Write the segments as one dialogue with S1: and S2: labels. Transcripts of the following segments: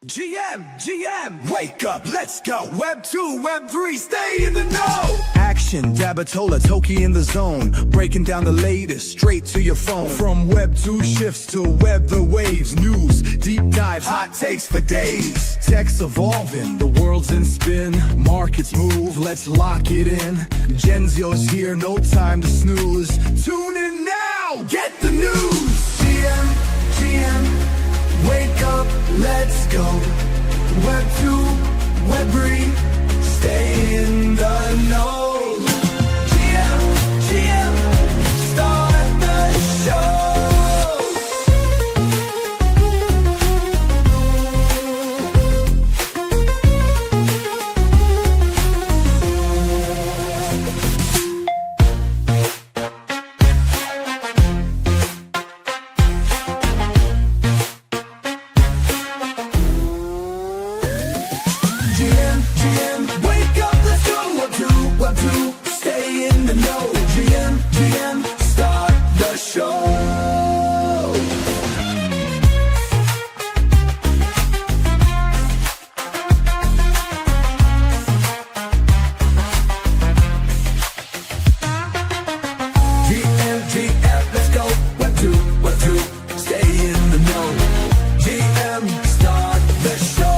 S1: GM, wake up, let's go. Web 2, Web 3, stay in the know. Action, Dabatola, Toki in the zone. Breaking down the latest, straight to your phone. From Web 2 shifts to Web the waves. News, deep dives, hot takes for days. Tech's evolving, the world's in spin. Markets move, let's lock it in. Genzio's here, no time to snooze. Tune in now, get the news. GM. Wake up, let's go. Web 2, Web 3, stay in the know. GM, start the show. GM, wake up, let's go. Web 2, stay in the know. GM, start the show. GM, let's go. Web 2, stay in the know. GM, start the show.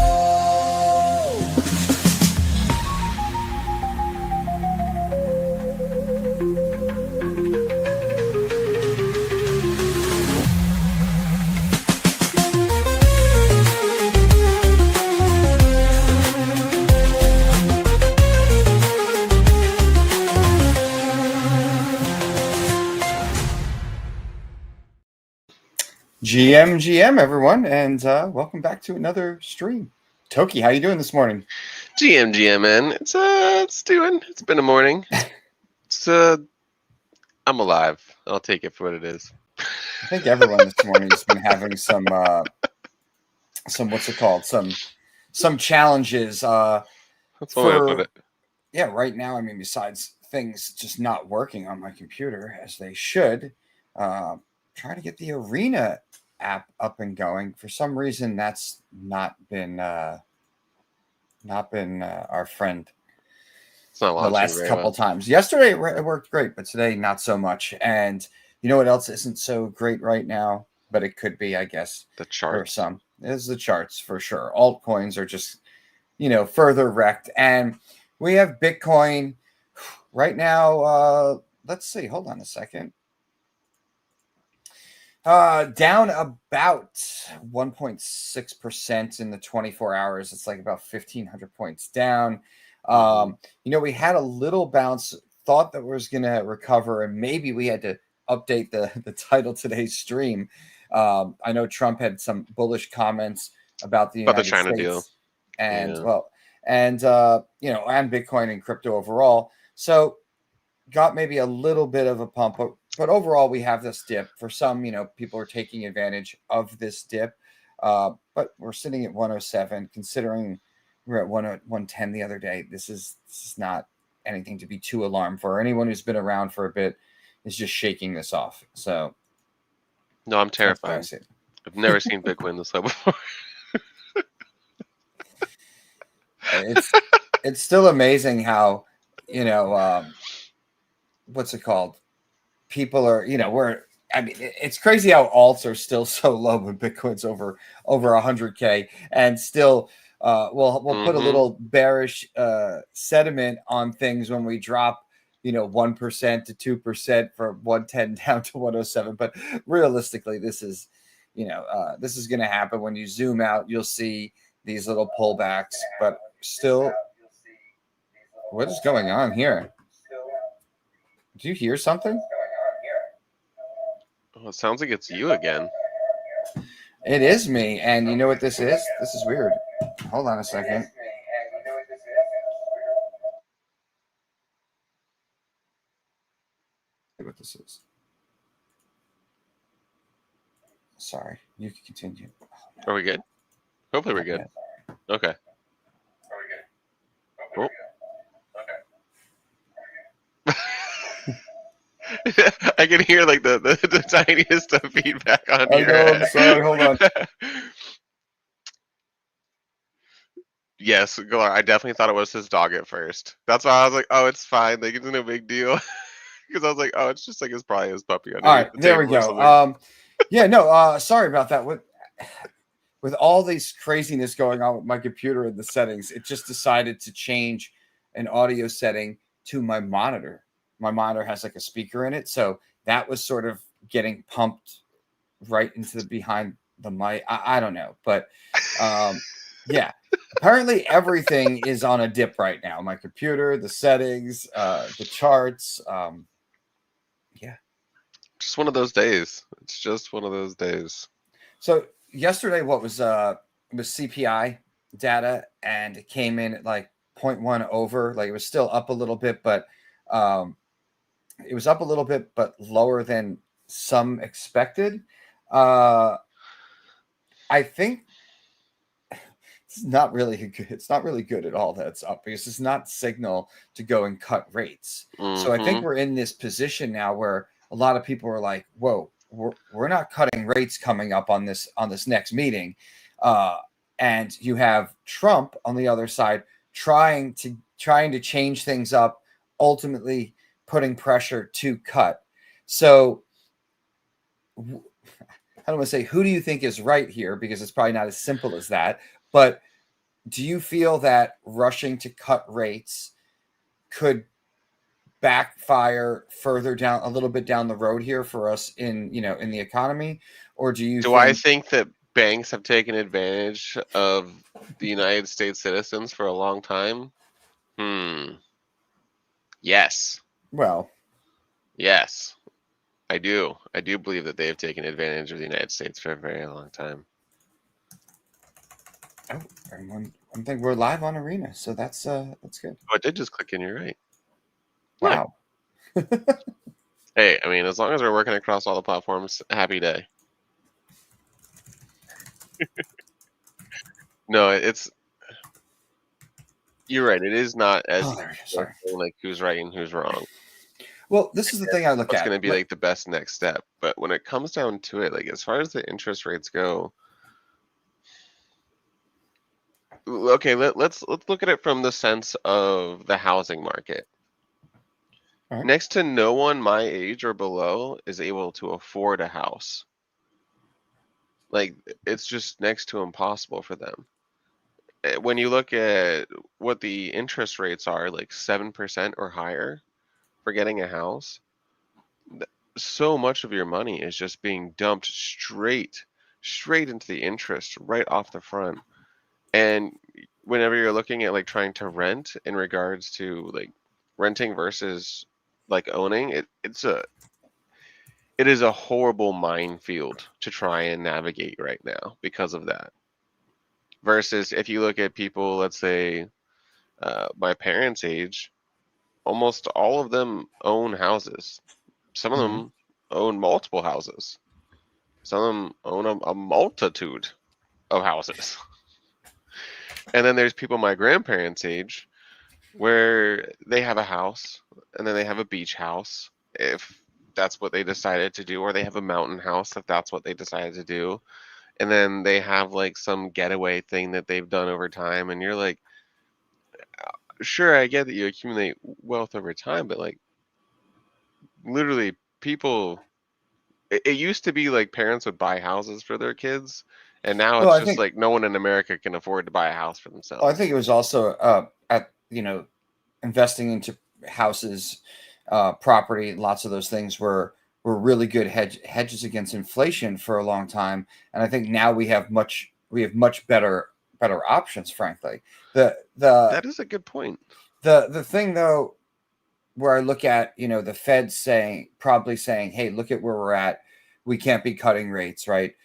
S2: GM everyone, and welcome back to another stream. Toki, how you doing this morning?
S3: GM, it's been a morning. I'm alive. I'll take it for what it is.
S2: I think everyone this morning has been having some what's it called? Some challenges.
S3: That's one way to put it.
S2: Yeah, right now, I mean, besides things just not working on my computer as they should, trying to get the Arena app up and going. For some reason, that's not been our friend
S3: It's not
S2: the last couple times. Yesterday it worked great, but today not so much. And you know what else isn't so great right now, but it could be, I guess,
S3: The chart.
S2: for some is the charts for sure. Altcoins are just, further wrecked, and we have Bitcoin right now. Let's see. Hold on a second. Down about 1.6% in the 24 hours. It's like about 1,500 points down. We had a little bounce, thought that was going to recover, and maybe we had to update the title of today's stream. I know Trump had some bullish comments about the United
S3: China
S2: States
S3: deal.
S2: and
S3: Yeah.
S2: and Bitcoin and crypto overall. So got maybe a little bit of a pump, but overall we have this dip. For some, people are taking advantage of this dip, but we're sitting at 107, considering we're at 110 the other day. This is not anything to be too alarmed for. Anyone who's been around for a bit is just shaking this off. So
S3: No, I'm terrified. I've never seen Bitcoin this low before.
S2: It's still amazing how, what's it called? People are, it's crazy how alts are still so low when Bitcoin's over 100K, and still we'll put a little bearish sentiment on things when we drop 1% to 2% for 110 down to 107. But realistically, this is going to happen. When you zoom out, you'll see these little pullbacks, but still, what is going on here? Do you hear something?
S3: Oh, it sounds like it's you again.
S2: It is me, and you know what this is? This is weird. Hold on a second. See what this is. Sorry, you can continue.
S3: Are we good? Hopefully we're good. Okay. Oh. I can hear like the tiniest of feedback on
S2: Oh,
S3: your
S2: no, I'm sorry. Hold on.
S3: Yes, I definitely thought it was his dog at first. That's why I was like, oh, it's fine. Like, it's no big deal. Because I was like, oh, it's just like it's probably his puppy
S2: All
S3: underneath
S2: right,
S3: the
S2: there we
S3: table or
S2: go.
S3: something.
S2: Yeah, no, sorry about that. With all this craziness going on with my computer and the settings, it just decided to change an audio setting to my monitor. My monitor has like a speaker in it, so that was sort of getting pumped right into the behind the mic. I don't know, but yeah. Apparently everything is on a dip right now. My computer, the settings, the charts. Yeah.
S3: Just one of those days. It's just one of those days.
S2: So yesterday, what was CPI data, and it came in at like 0.1 over. Like it was still up a little bit, but it was up a little bit, but lower than some expected. I think it's not really good. It's not really good at all that it's up because it's not signal to go and cut rates. So I think we're in this position now where a lot of people are like, "Whoa, we're not cutting rates coming up on this next meeting," and you have Trump on the other side trying to change things up, ultimately putting pressure to cut. So I don't want to say who do you think is right here because it's probably not as simple as that. But do you feel that rushing to cut rates could backfire further down a little bit down the road here for us in the economy? Or do you
S3: I
S2: think
S3: think that banks have taken advantage of the United States citizens for a long time? Yes.
S2: well,
S3: Yes. I do. I do believe that they have taken advantage of the United States for a very long time.
S2: oh, and one thing, we're live on Arena, so that's good.
S3: Oh, it did just click in, you're right.
S2: Wow.
S3: Hey, I mean, as long as we're working across all the platforms, happy day. No, you're right. It is not as
S2: Oh, there we go. Sorry.
S3: like who's right and who's wrong.
S2: Well, this is the thing I look
S3: What's
S2: at.
S3: going to be like the best next step? But when it comes down to it, like as far as the interest rates go, okay, let's look at it from the sense of the housing market.
S2: Right.
S3: Next to no one my age or below is able to afford a house. Like it's just next to impossible for them. When you look at what the interest rates are, like 7% or higher for getting a house, so much of your money is just being dumped straight into the interest right off the front. And whenever you're looking at like trying to rent in regards to like renting versus like owning, it is a horrible minefield to try and navigate right now because of that. Versus if you look at people, let's say my parents' age, almost all of them own houses. Some of them own multiple houses. Some of them own a multitude of houses. And then there's people my grandparents' age where they have a house and then they have a beach house if that's what they decided to do, or they have a mountain house if that's what they decided to do. And then they have like some getaway thing that they've done over time. And you're like, sure, I get that you accumulate wealth over time, but like literally people, it used to be like parents would buy houses for their kids. And now
S2: Well,
S3: it's
S2: I
S3: just
S2: think
S3: like no one in America can afford to buy a house for themselves.
S2: I think it was also investing into houses, property, lots of those things were really good hedges against inflation for a long time. And I think now we have much better options, frankly.
S3: That is a good point.
S2: The thing though, where I look at, the Fed probably saying, hey, look at where we're at. We can't be cutting rates, right?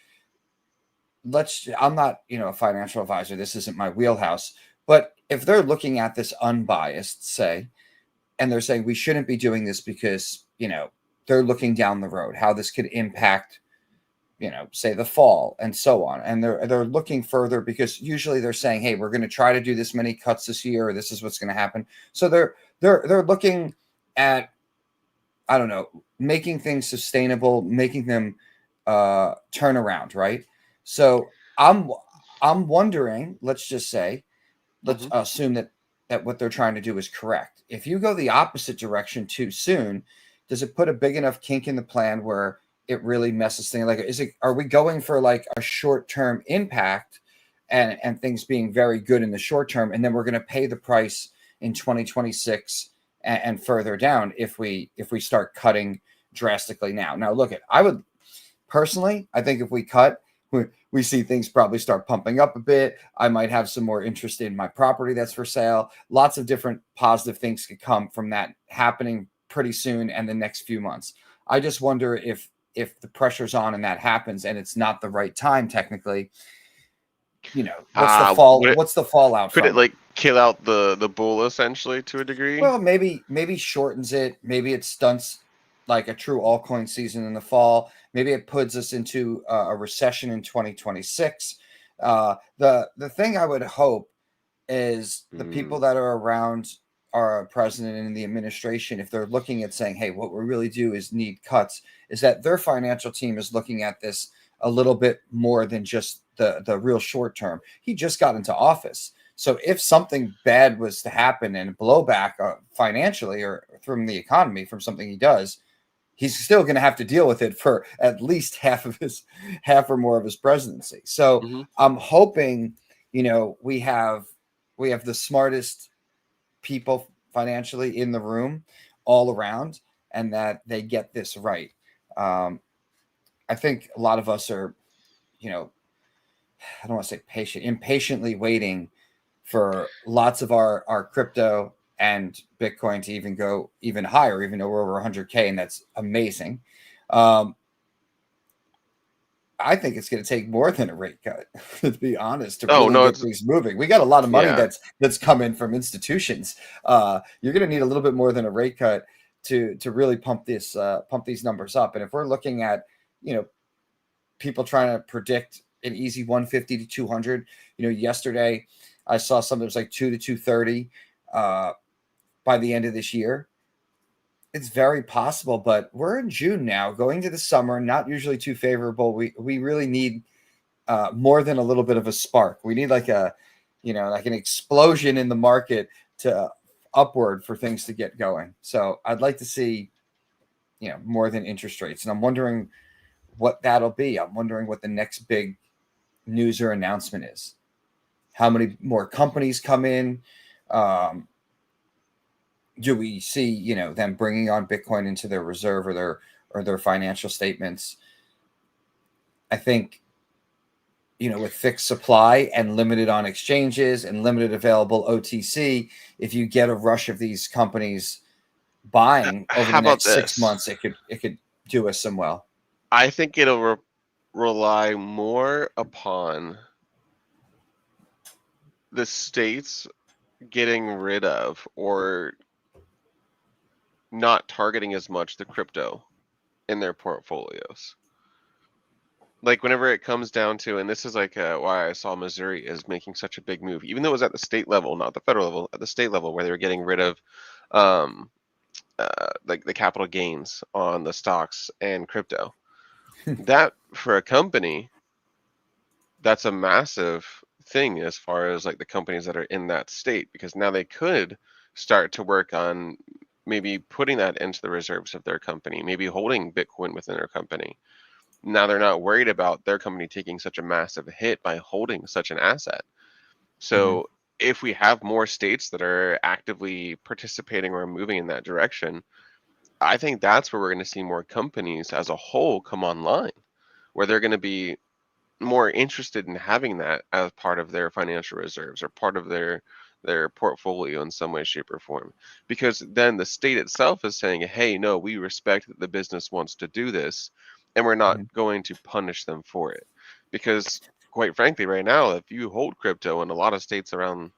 S2: I'm not, a financial advisor. This isn't my wheelhouse. But if they're looking at this unbiased, say, and they're saying we shouldn't be doing this because, they're looking down the road, how this could impact, say the fall and so on. And they're looking further because usually they're saying, hey, we're going to try to do this many cuts this year, or this is what's going to happen. So they're looking at, I don't know, making things sustainable, making them turn around, right? So I'm wondering, let's just say, let's assume that what they're trying to do is correct. If you go the opposite direction too soon, does it put a big enough kink in the plan where it really messes things? Like, are we going for like a short-term impact and things being very good in the short term, and then we're going to pay the price in 2026 and further down if we start cutting drastically now? Now, look, I would personally, I think if we cut, we see things probably start pumping up a bit. I might have some more interest in my property that's for sale. Lots of different positive things could come from that happening pretty soon and the next few months. I just wonder if the pressure's on and that happens and it's not the right time technically, what's the fallout
S3: Could
S2: from
S3: it like kill out the bull essentially to a degree?
S2: Well, maybe shortens it. Maybe it stunts like a true altcoin season in the fall. Maybe it puts us into a recession in 2026. The thing I would hope is the people that are around our president and the administration, if they're looking at saying, hey, what we really do is need cuts, is that their financial team is looking at this a little bit more than just the real short term. He just got into office. So if something bad was to happen and blowback financially or from the economy from something he does, he's still going to have to deal with it for at least half or more of his presidency. So I'm hoping, we have the smartest people financially in the room all around and that they get this right. I think a lot of us are, I don't want to say impatiently waiting for lots of our crypto and Bitcoin to even go even higher, even though we're over 100K, and that's amazing. I think it's going to take more than a rate cut, to be honest, to really get things moving. We got a lot of money that's come in from institutions. You're going to need a little bit more than a rate cut to really pump these numbers up. And if we're looking at, people trying to predict an easy 150 to 200, yesterday I saw something that was like 2 to 230 by the end of this year. It's very possible, but we're in June now, going to the summer, not usually too favorable. We really need more than a little bit of a spark. We need like an explosion in the market to upward for things to get going. So I'd like to see, more than interest rates. And I'm wondering what that'll be. I'm wondering what the next big news or announcement is. How many more companies come in? Do we see, them bringing on Bitcoin into their reserve or their financial statements? I think, with fixed supply and limited on exchanges and limited available OTC, if you get a rush of these companies buying over the next 6 months, it could do us some well.
S3: I think it'll rely more upon the states getting rid of or not targeting as much the crypto in their portfolios. Like whenever it comes down to, and this is like why I saw Missouri is making such a big move, even though it was at the state level, not the federal level, at the state level where they were getting rid of like the capital gains on the stocks and crypto. That for a company, that's a massive thing as far as like the companies that are in that state, because now they could start to work on maybe putting that into the reserves of their company, maybe holding Bitcoin within their company. Now they're not worried about their company taking such a massive hit by holding such an asset. So if we have more states that are actively participating or moving in that direction, I think that's where we're going to see more companies as a whole come online, where they're going to be more interested in having that as part of their financial reserves or part of their portfolio in some way, shape, or form. Because then the state itself is saying, hey, no, we respect that the business wants to do this, and we're not going to punish them for it. Because quite frankly, right now, if you hold crypto in a lot of states around,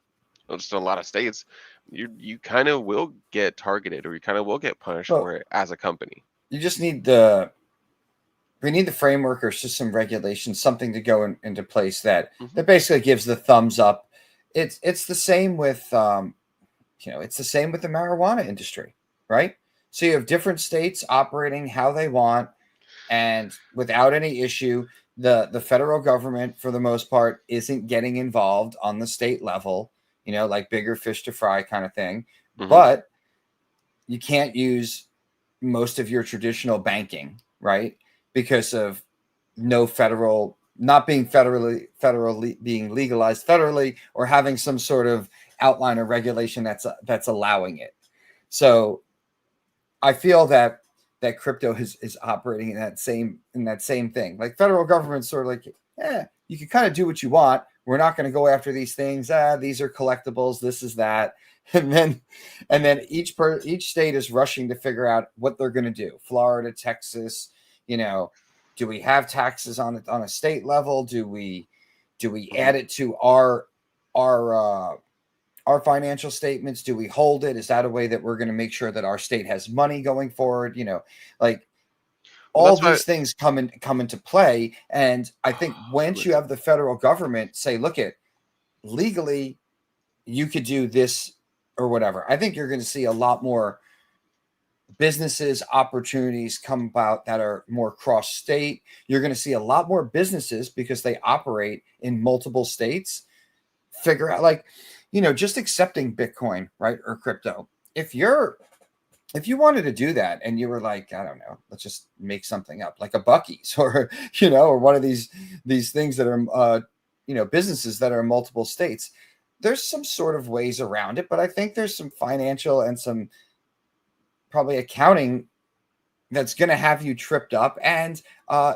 S3: just a lot of states, you kind of will get targeted, or you kind of will get punished for it as a company.
S2: You just need we need the framework or system regulations, something to go into place that basically gives the thumbs up. It's the same with it's the same with the marijuana industry, right? So you have different states operating how they want, and without any issue, the federal government, for the most part, isn't getting involved on the state level like bigger fish to fry kind of thing.
S3: Mhm.
S2: But you can't use most of your traditional banking, right? Because of not being federally being legalized federally, or having some sort of outline or regulation that's allowing it. So I feel that crypto is operating in that same thing. Like federal government's sort of like, you can kind of do what you want. We're not going to go after these things. These are collectibles. This is that. And then each state is rushing to figure out what they're going to do. Florida, Texas, do we have taxes on it on a state level? Do we add it to our financial statements? Do we hold it? Is that a way that we're going to make sure that our state has money going forward? Like all these things come into play. And I think once you have the federal government say, look, legally, you could do this or whatever, I think you're going to see a lot more businesses, opportunities come about that are more cross state. You're going to see a lot more businesses, because they operate in multiple states, figure out, like, just accepting Bitcoin, right, or crypto. If you wanted to do that and you were like, I don't know, let's just make something up, like a Buc-ee's or or one of these things that are businesses that are in multiple states, there's some sort of ways around it. But I think there's some financial and some probably accounting that's going to have you tripped up, and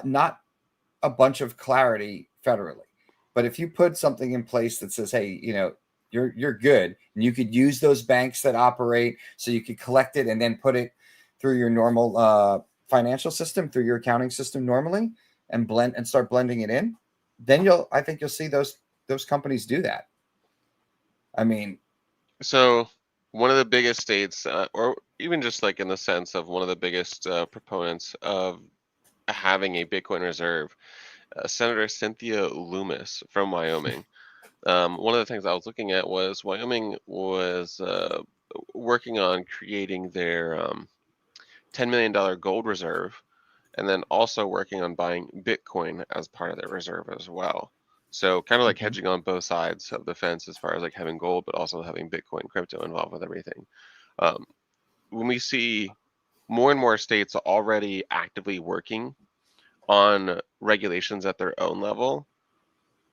S2: not a bunch of clarity federally. But if you put something in place that says, hey, you're good, and you could use those banks that operate, so you could collect it and then put it through your normal financial system, through your accounting system normally, and start blending it in, then I think you'll see those companies do that. I mean,
S3: so one of the biggest states, or even just like in the sense of one of the biggest proponents of having a Bitcoin reserve, Senator Cynthia Loomis from Wyoming. One of the things I was looking at was Wyoming was working on creating their $10 million gold reserve, and then also working on buying Bitcoin as part of their reserve as well. So kind of like hedging on both sides of the fence, as far as like having gold, but also having Bitcoin crypto involved with everything. When we see more and more states already actively working on regulations at their own level,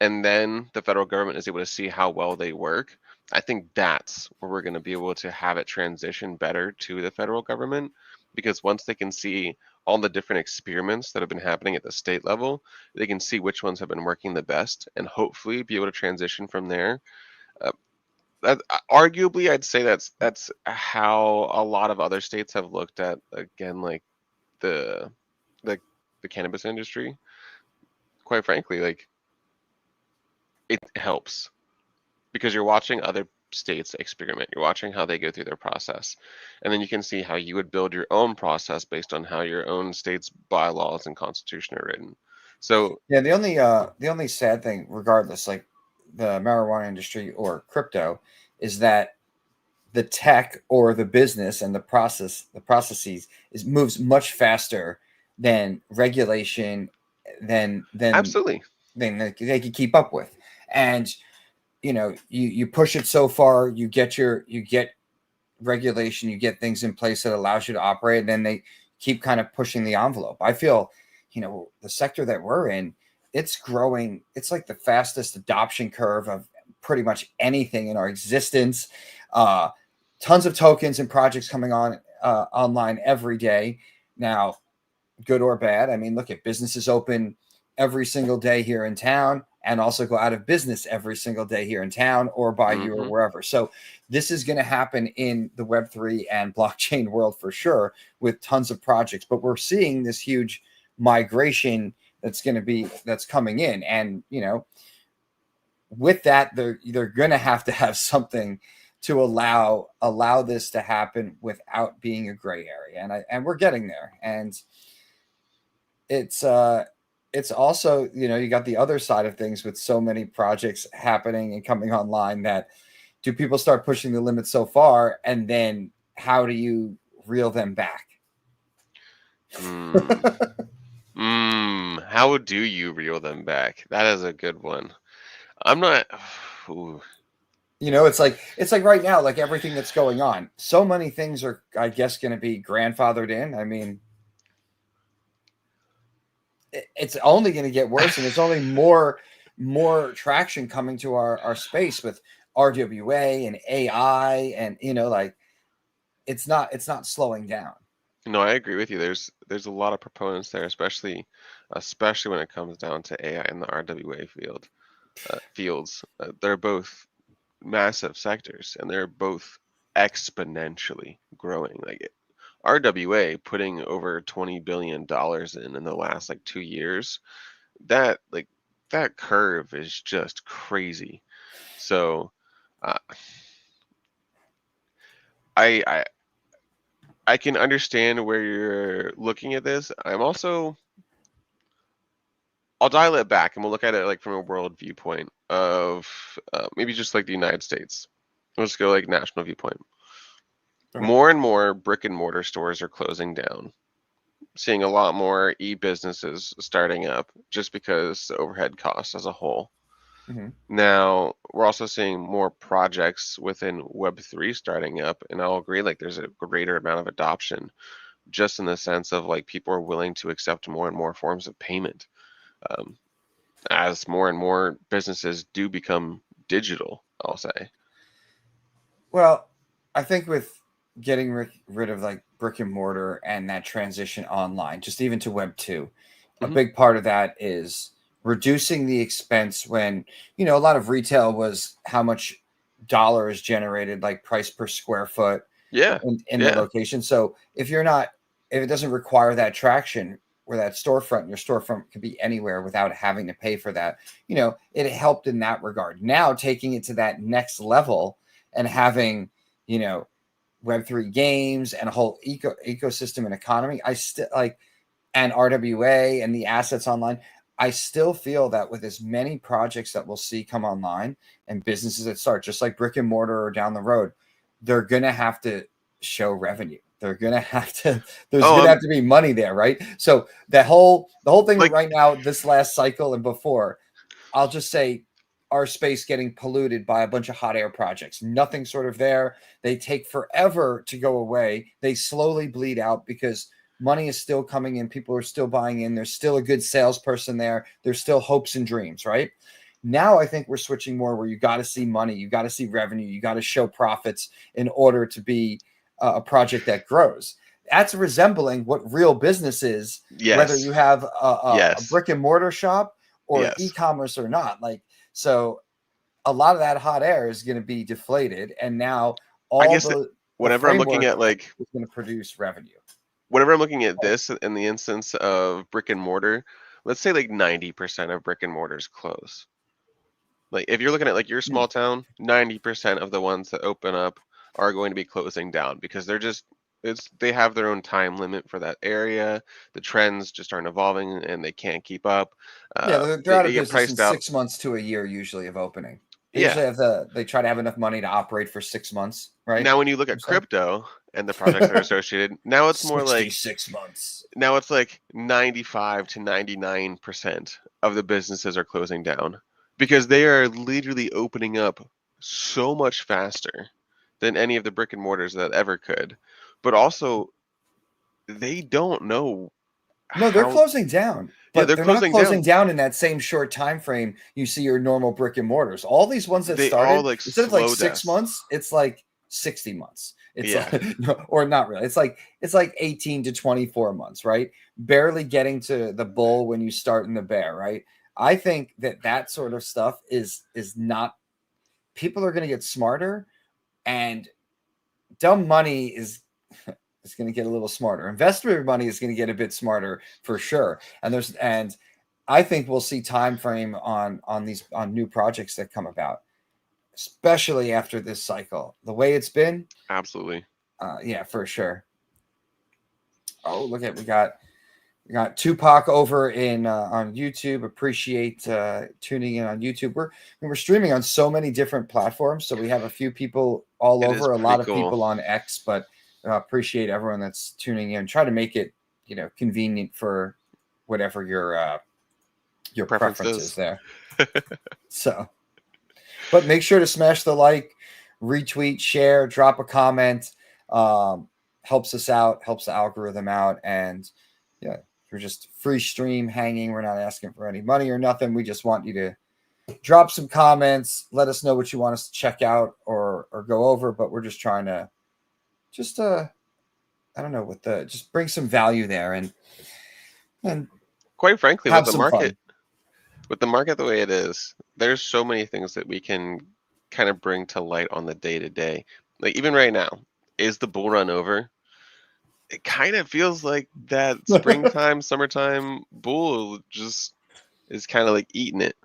S3: and then the federal government is able to see how well they work, I think that's where we're going to be able to have it transition better to the federal government, because once they can see all the different experiments that have been happening at the state level, they can see which ones have been working the best, and hopefully be able to transition from there. Arguably, I'd say that's how a lot of other states have looked at, again, like the cannabis industry. Quite frankly, like, it helps because you're watching other states experiment. You're watching how they go through their process, and then you can see how you would build your own process based on how your own state's bylaws and constitution are written. So
S2: yeah, the only sad thing, regardless, like the marijuana industry or crypto, is that the tech or the business and the processes moves much faster than regulation, than
S3: absolutely,
S2: they can keep up with. And you push it so far, you get regulation, you get things in place that allows you to operate, and then they keep kind of pushing the envelope. I feel the sector that we're in, it's growing. It's like the fastest adoption curve of pretty much anything in our existence. Tons of tokens and projects coming online every day now, good or bad. I mean, look at businesses open every single day here in town, and also go out of business every single day here in town or by you or wherever. So this is going to happen in the Web3 and blockchain world for sure, with tons of projects. But we're seeing this huge migration that's coming in. And, with that, they're going to have something to allow this to happen without being a gray area. And we're getting there. And it's also, you got the other side of things with so many projects happening and coming online, that do people start pushing the limits so far, and then how do you reel them back?
S3: How do you reel them back? That is a good one. I'm not. Ooh.
S2: You know, it's like right now, like everything that's going on. So many things are, I guess, going to be grandfathered in. I mean, it's only going to get worse, and there's only more traction coming to our space with RWA and AI, and like it's not slowing down.
S3: No, I agree with you. There's a lot of proponents there, especially when it comes down to AI in the RWA fields. They're both massive sectors, and they're both exponentially growing. Like RWA putting over $20 billion in the last like 2 years. That curve is just crazy. So uh, I I can understand where you're looking at this. I'll dial it back and we'll look at it like from a world viewpoint of maybe just like the United States. Let's go like national viewpoint.
S2: Okay.
S3: More and more brick and mortar stores are closing down. Seeing a lot more e-businesses starting up just because overhead costs as a whole.
S2: Mm-hmm.
S3: Now, we're also seeing more projects within Web3 starting up, and I'll agree, like there's a greater amount of adoption just in the sense of like people are willing to accept more and more forms of payment as more and more businesses do become digital, I'll say.
S2: Well, I think with getting rid of like brick and mortar and that transition online, just even to Web 2, a big part of that is reducing the expense when, a lot of retail was how much dollars generated, like price per square foot
S3: Yeah.
S2: in the location. So if it doesn't require that traction where that storefront, your storefront could be anywhere without having to pay for that, it helped in that regard. Now taking it to that next level and having, Web3 games and a whole ecosystem and economy, I still like, and RWA and the assets online, I still feel that with as many projects that we'll see come online and businesses that start just like brick and mortar or down the road, they're going to have to show revenue. They're going to have to, there's going to have to be money there, right? So the whole thing
S3: Like,
S2: right now, this last cycle and before, I'll just say our space getting polluted by a bunch of hot air projects. Nothing sort of there. They take forever to go away. They slowly bleed out because money is still coming in. People are still buying in. There's still a good salesperson there. There's still hopes and dreams, right? Now I think we're switching more where you got to see money. You got to see revenue. You got to show profits in order to be a project that grows. That's resembling what real business is, whether you have a brick and mortar shop or e-commerce or not. Like, so a lot of that hot air is going to be deflated. And now
S3: whenever I'm looking at like,
S2: it's going to produce revenue.
S3: Whenever I'm looking at this in the instance of brick and mortar, let's say like 90% of brick and mortars close. Like if you're looking at like your small town, 90% of the ones that open up are going to be closing down because they have their own time limit for that area. The trends just aren't evolving and they can't keep up.
S2: They're out of business in 6 months to a year usually of opening. They usually they try to have enough money to operate for 6 months, right?
S3: Now when you look at crypto and the projects that are associated, now it's more like
S2: 6 months.
S3: Now it's like 95 to 99% of the businesses are closing down because they are literally opening up so much faster than any of the brick and mortars that ever could. But also, they don't know.
S2: No, they're closing down. But
S3: they're
S2: not closing down in that same short time frame you see your normal brick and mortars. All these ones that started, instead of like 6 months, it's like 60 months. It's like, or not really. It's like 18 to 24 months, right? Barely getting to the bull when you start in the bear, right? I think that sort of stuff is not. People are going to get smarter, and dumb money is going to get a little smarter. Investor money is going to get a bit smarter for sure. And I think we'll see time frame on new projects that come about, especially after this cycle. The way it's been,
S3: absolutely.
S2: Yeah, for sure. Oh, look at we got Tupac over in on YouTube. Appreciate tuning in on YouTube. We're streaming on so many different platforms, so we have a few people all over. A lot of people on X, but appreciate everyone that's tuning in. Try to make it convenient for whatever your preference is there. So But make sure to smash the like, retweet, share, drop a comment. Helps us out, helps the algorithm out. And yeah, we're just free stream hanging. We're not asking for any money or nothing. We just want you to drop some comments. Let us know what you want us to check out or go over. But we're just trying to I don't know, just bring some value there and
S3: quite frankly,
S2: have some fun.
S3: With the market the way it is, there's so many things that we can kind of bring to light on the day to day. Like even right now, is the bull run over? It kind of feels like that springtime, summertime bull just is kind of like eating it.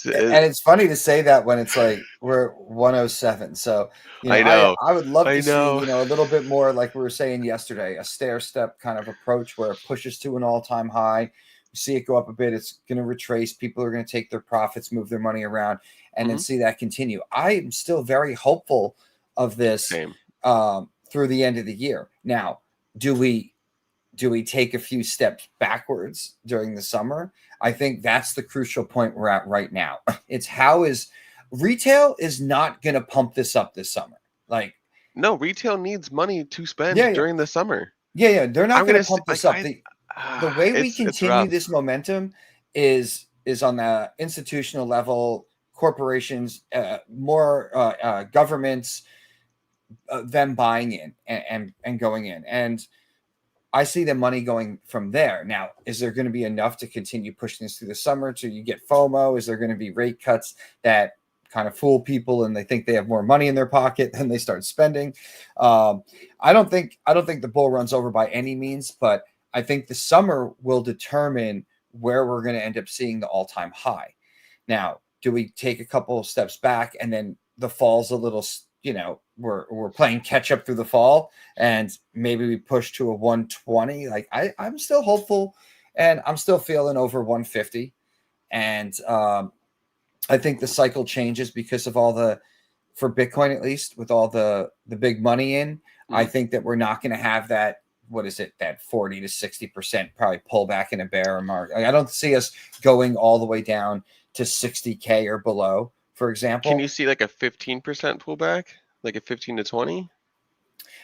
S2: And it's funny to say that when it's like we're 107. So
S3: I know.
S2: I would love to see
S3: know.
S2: a little bit more like we were saying yesterday, a stair step kind of approach where it pushes to an all-time high. You see it go up a bit, it's going to retrace. People are going to take their profits, move their money around, and then see that continue. I am still very hopeful of this through the end of the year. Now, do we take a few steps backwards during the summer? I think that's the crucial point we're at right now. It's retail is not going to pump this up this summer. Like,
S3: no, retail needs money to spend during the summer.
S2: Yeah. They're not going to pump this up. The way we continue this momentum is on the institutional level, corporations, more governments, them buying in and going in. And I see the money going from there. Now, is there going to be enough to continue pushing this through the summer till you get FOMO? Is there going to be rate cuts that kind of fool people and they think they have more money in their pocket and they start spending? I don't think the bull run's over by any means, but I think the summer will determine where we're going to end up seeing the all-time high. Now, do we take a couple of steps back and then the fall's a little, we're playing catch up through the fall and maybe we push to a 120? Like I'm still hopeful and I'm still feeling over 150. And I think the cycle changes because of for Bitcoin, at least with all the big money in, I think that we're not going to have that. What is it? That 40 to 60% probably pullback in a bear market. I don't see us going all the way down to 60K or below, for example.
S3: Can you see like a 15% pullback, like a 15 to 20?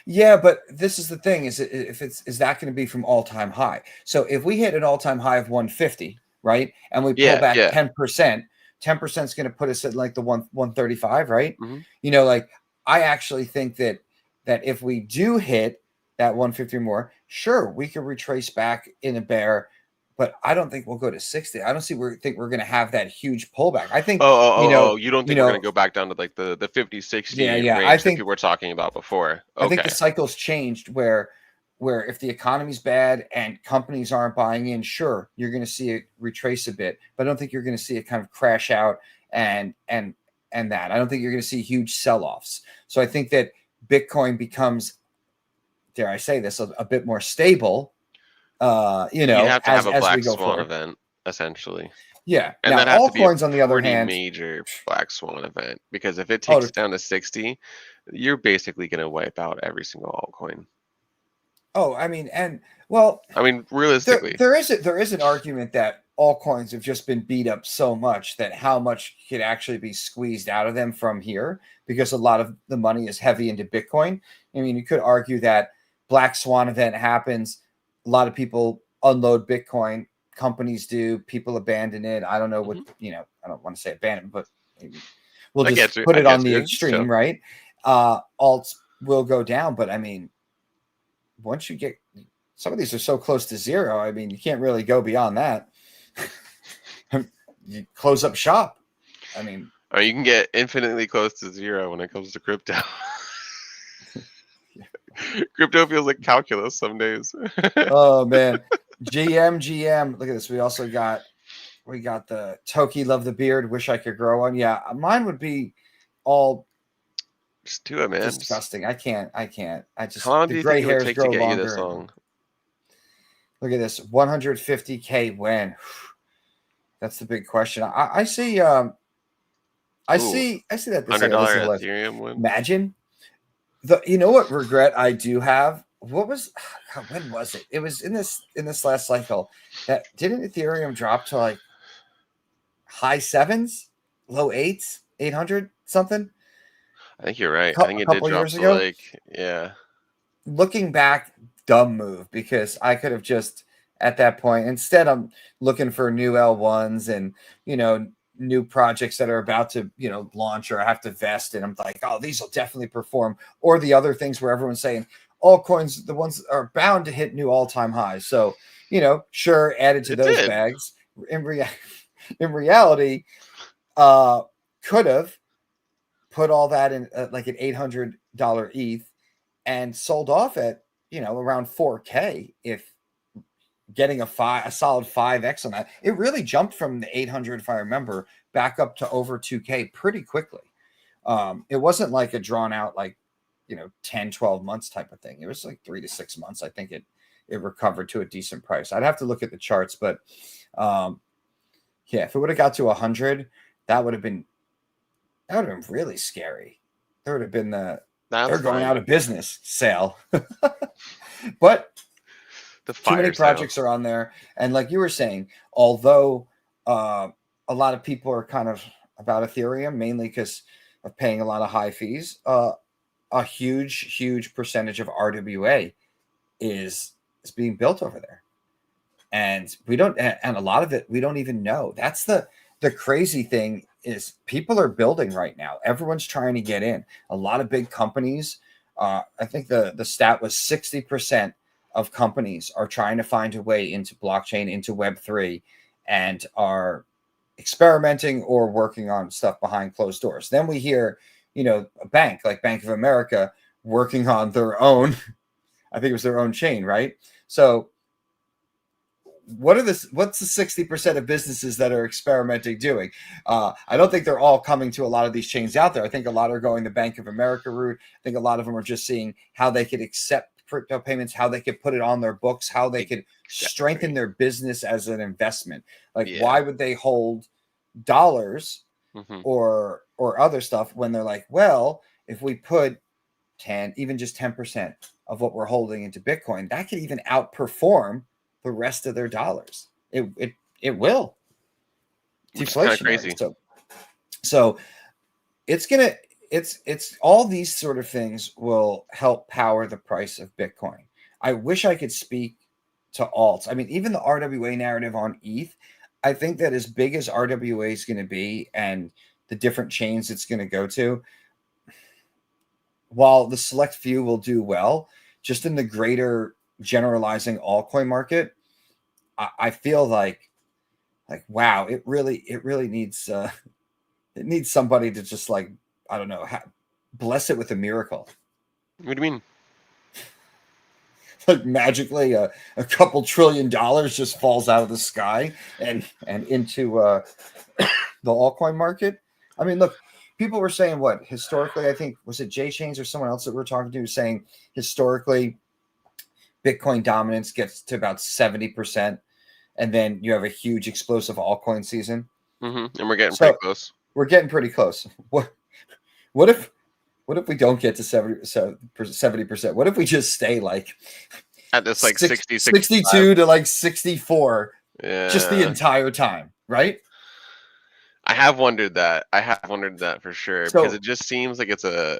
S2: Yeah, but this is the thing: is that going to be from all-time high? So if we hit an all-time high of 150, right, and we pull back 10%, 10% is going to put us at like the 135, right? Like I actually think that if we do hit that 150 or more, sure, we could retrace back in a bear, but I don't think we'll go to 60. I don't think we're going to have that huge pullback. I think,
S3: you don't think we're going to go back down to like the 50, 60 range that people were talking about before? Okay.
S2: I think the cycle's changed where if the economy's bad and companies aren't buying in, sure, you're going to see it retrace a bit, but I don't think you're going to see it kind of crash out and that. I don't think you're going to see huge sell-offs. So I think that Bitcoin becomes, dare I say this, a bit more stable. You
S3: have to have a black swan event, essentially.
S2: Yeah.
S3: And
S2: now,
S3: that has
S2: altcoins,
S3: to be
S2: on the other hand,
S3: major black swan event, because if it takes it down to 60, you're basically going to wipe out every single altcoin.
S2: Realistically, there is an argument that altcoins have just been beat up so much that how much could actually be squeezed out of them from here, because a lot of the money is heavy into Bitcoin. I mean, you could argue that black swan event happens, a lot of people unload Bitcoin, companies do, people abandon it. I don't know what, I don't want to say abandon, but we'll just put it on the extreme, right? Alts will go down, but I mean, once you get, some of these are so close to zero, I mean, you can't really go beyond that. You close up shop. I mean,
S3: you can get infinitely close to zero when it comes to crypto. Crypto feels like calculus some days.
S2: Oh man. GM. Look at this. We got the Toki, love the beard, wish I could grow one. Yeah, mine would be all
S3: just do it, man.
S2: Disgusting. I can't. I just,
S3: how long do you think it would take to get you this long?
S2: Look at this. 150K when? That's the big question. I see that this
S3: $100 Ethereum win.
S2: Imagine what regret I do have. When was it? It was in this last cycle. That didn't Ethereum drop to like high 7s, low 8s? 800 something
S3: I think you're right. I think
S2: a
S3: it did
S2: couple
S3: drop
S2: years
S3: to
S2: ago.
S3: like, yeah.
S2: Looking back, dumb move, because I could have just at that point. Instead, I'm looking for new L1s and new projects that are about to launch or have to vest, and I'm like, oh, these will definitely perform. Or the other things where everyone's saying altcoins, the ones are bound to hit new all-time highs. So sure, added to
S3: It
S2: those
S3: did.
S2: bags. In reality, could have put all that in like an $800 ETH and sold off at around 4K if getting a solid 5x on that. It really jumped from the 800, if I remember, back up to over 2K pretty quickly. It wasn't like a drawn out 10, 12 months type of thing. It was like 3 to 6 months. I think it recovered to a decent price. I'd have to look at the charts, but yeah, if it would have got to 100, that would have been really scary. There would have been they're going out of business sale. But too many projects are on there. And like you were saying, although a lot of people are kind of about Ethereum, mainly because of paying a lot of high fees, a huge percentage of RWA is being built over there. And a lot of it, we don't even know. That's the crazy thing, is people are building right now. Everyone's trying to get in. A lot of big companies, I think the stat was 60% of companies are trying to find a way into blockchain, into Web3, and are experimenting or working on stuff behind closed doors. Then we hear, a bank like Bank of America working on their own, I think it was their own chain, right? So what's the 60% of businesses that are experimenting doing? I don't think they're all coming to a lot of these chains out there. I think a lot are going the Bank of America route. I think a lot of them are just seeing how they could accept crypto payments, how they could put it on their books, how they could strengthen their business as an investment. Like, why would they hold dollars or other stuff when they're like, well, if we put 10, even just 10% of what we're holding into Bitcoin, that could even outperform the rest of their dollars. It will. Deflationary. Crazy. So it's all these sort of things will help power the price of Bitcoin. I wish I could speak to alts. I mean, even the RWA narrative on ETH, I think that as big as RWA is going to be and the different chains it's going to go to, while the select few will do well, just in the greater generalizing altcoin market, I feel like wow, it really needs it needs somebody to just I don't know, bless it with a miracle.
S3: What do you mean?
S2: Like magically a couple $1 trillion just falls out of the sky and into the altcoin market. I mean, look, people were saying what historically, I think, was it Jay Chains or someone else that we're talking to, saying historically Bitcoin dominance gets to about 70%, and then you have a huge explosive altcoin season.
S3: And we're getting pretty close.
S2: We're getting pretty close. What if we don't get to 70%? What if we just stay
S3: at this
S2: 62 to 64 just the entire time, right?
S3: I have wondered that. For sure, because it just seems like it's a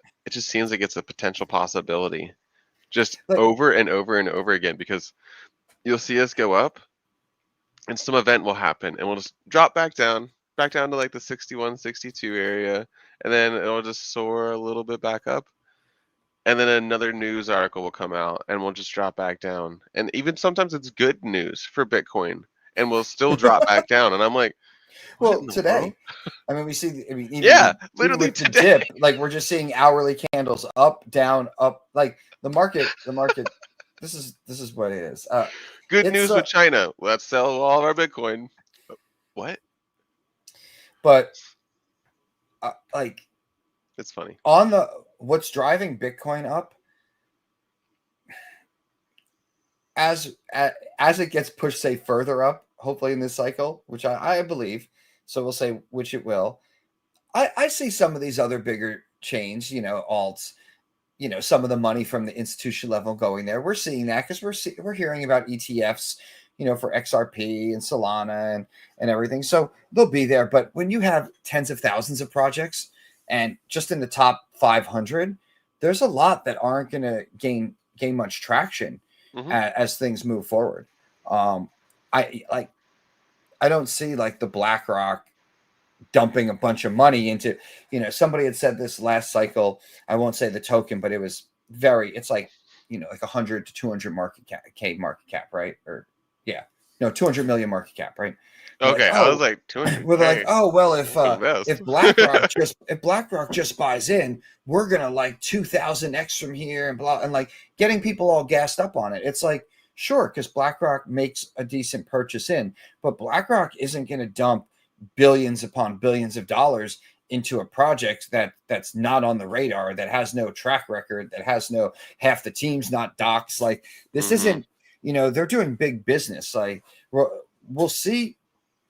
S3: potential possibility, just over and over and over again. Because you'll see us go up, and some event will happen, and we'll just drop back down to the 61, 62 area, and then it'll just soar a little bit back up, and then another news article will come out, and we'll just drop back down. And even sometimes it's good news for Bitcoin, and we'll still drop back down. And I'm like,
S2: well, today, I mean, we see, even
S3: literally
S2: with the dip, we're just seeing hourly candles up, down, up, the market. This is what it is.
S3: Good news with China. Let's sell all of our Bitcoin. What?
S2: But
S3: it's funny.
S2: On what's driving Bitcoin up, as it gets pushed, say, further up, hopefully in this cycle, which I believe, so we'll say which it will. I see some of these other bigger chains, alts, some of the money from the institution level going there. We're seeing that because we're hearing about ETFs, for XRP and Solana and everything. So they'll be there. But when you have tens of thousands of projects and just in the top 500, there's a lot that aren't going to gain much traction as things move forward. I don't see like the BlackRock dumping a bunch of money into, somebody had said this last cycle. I won't say the token, but it's like, like 100 to 200 market cap, right? Or 200 million market cap, right?
S3: Okay,
S2: like,
S3: I was like 200.
S2: We're like, oh well, if BlackRock just buys in, we're gonna like 2,000x from here and blah, and like getting people all gassed up on it. It's like, sure, because BlackRock makes a decent purchase in, but BlackRock isn't gonna dump billions upon billions of dollars into a project that's not on the radar, that has no track record, that has half the team's not docs. Like this isn't, they're doing big business. Like we'll see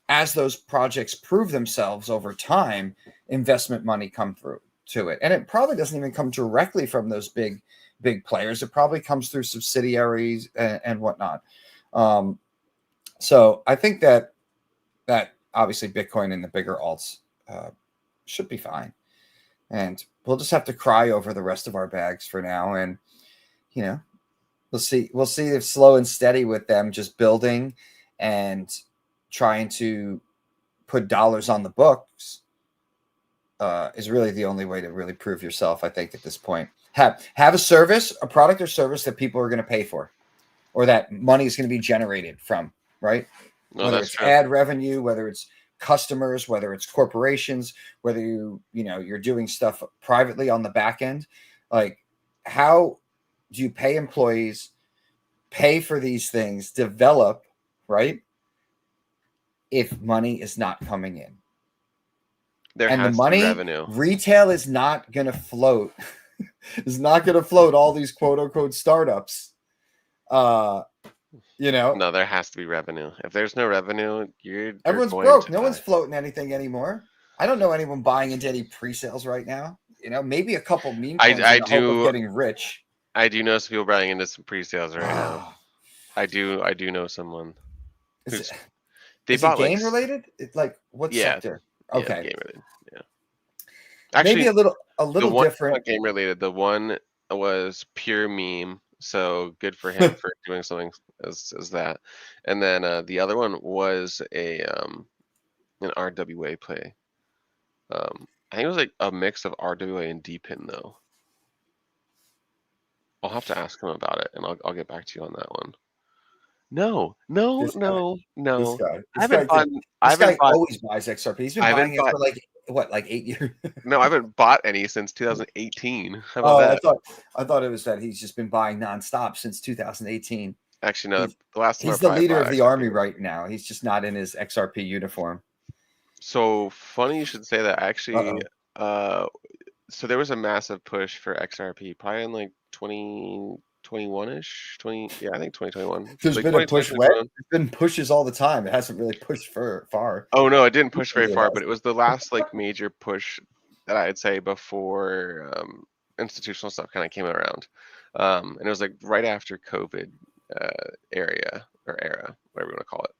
S2: as those projects prove themselves over time, investment money come through to it. And it probably doesn't even come directly from those big players. It probably comes through subsidiaries and whatnot. So I think that obviously Bitcoin and the bigger alts should be fine. And we'll just have to cry over the rest of our bags for now. And, we'll see if slow and steady with them just building and trying to put dollars on the books is really the only way to really prove yourself, I think, at this point. Have a service, a product or service that people are going to pay for, or that money is going to be generated from, right?
S3: No,
S2: whether it's ad revenue, whether it's customers, whether it's corporations, whether you're doing stuff privately on the back end. Like, how do you pay employees, pay for these things, develop, right? If money is not coming in. And the money,
S3: revenue.
S2: Retail is not going to float. Is not going to float all these quote unquote startups.
S3: No, there has to be revenue. If there's no revenue,
S2: everyone's broke. No one's floating anything anymore. I don't know anyone buying into any pre-sales right now. Maybe a couple meme coins in the hope of getting rich.
S3: I do know some people buying into some pre-sales right now. I do know someone.
S2: Is it game related? It's like what sector? Okay,
S3: game related. Yeah, actually,
S2: maybe a little different.
S3: Not game related. The one was pure meme. So good for him for doing something as that. And then the other one was an RWA play. I think it was like a mix of RWA and DPIN though. I'll have to ask him about it, and I'll get back to you on that one. No.
S2: This guy always buys XRP. He's been buying it for like 8 years.
S3: No, I haven't bought any since 2018. How about that?
S2: I thought it was that he's just been buying nonstop since 2018.
S3: Actually, no. The last time
S2: he's the leader of the army right now. He's just not in his XRP uniform.
S3: So funny you should say that. Actually, so there was a massive push for XRP, probably in like 2021-ish. I think 2021.
S2: There's
S3: like
S2: been a push. There's been pushes all the time. It hasn't really pushed far.
S3: Oh no, it didn't push very far, but it was the last like major push that I'd say before institutional stuff kind of came around, and it was like right after COVID era, whatever you want to call it.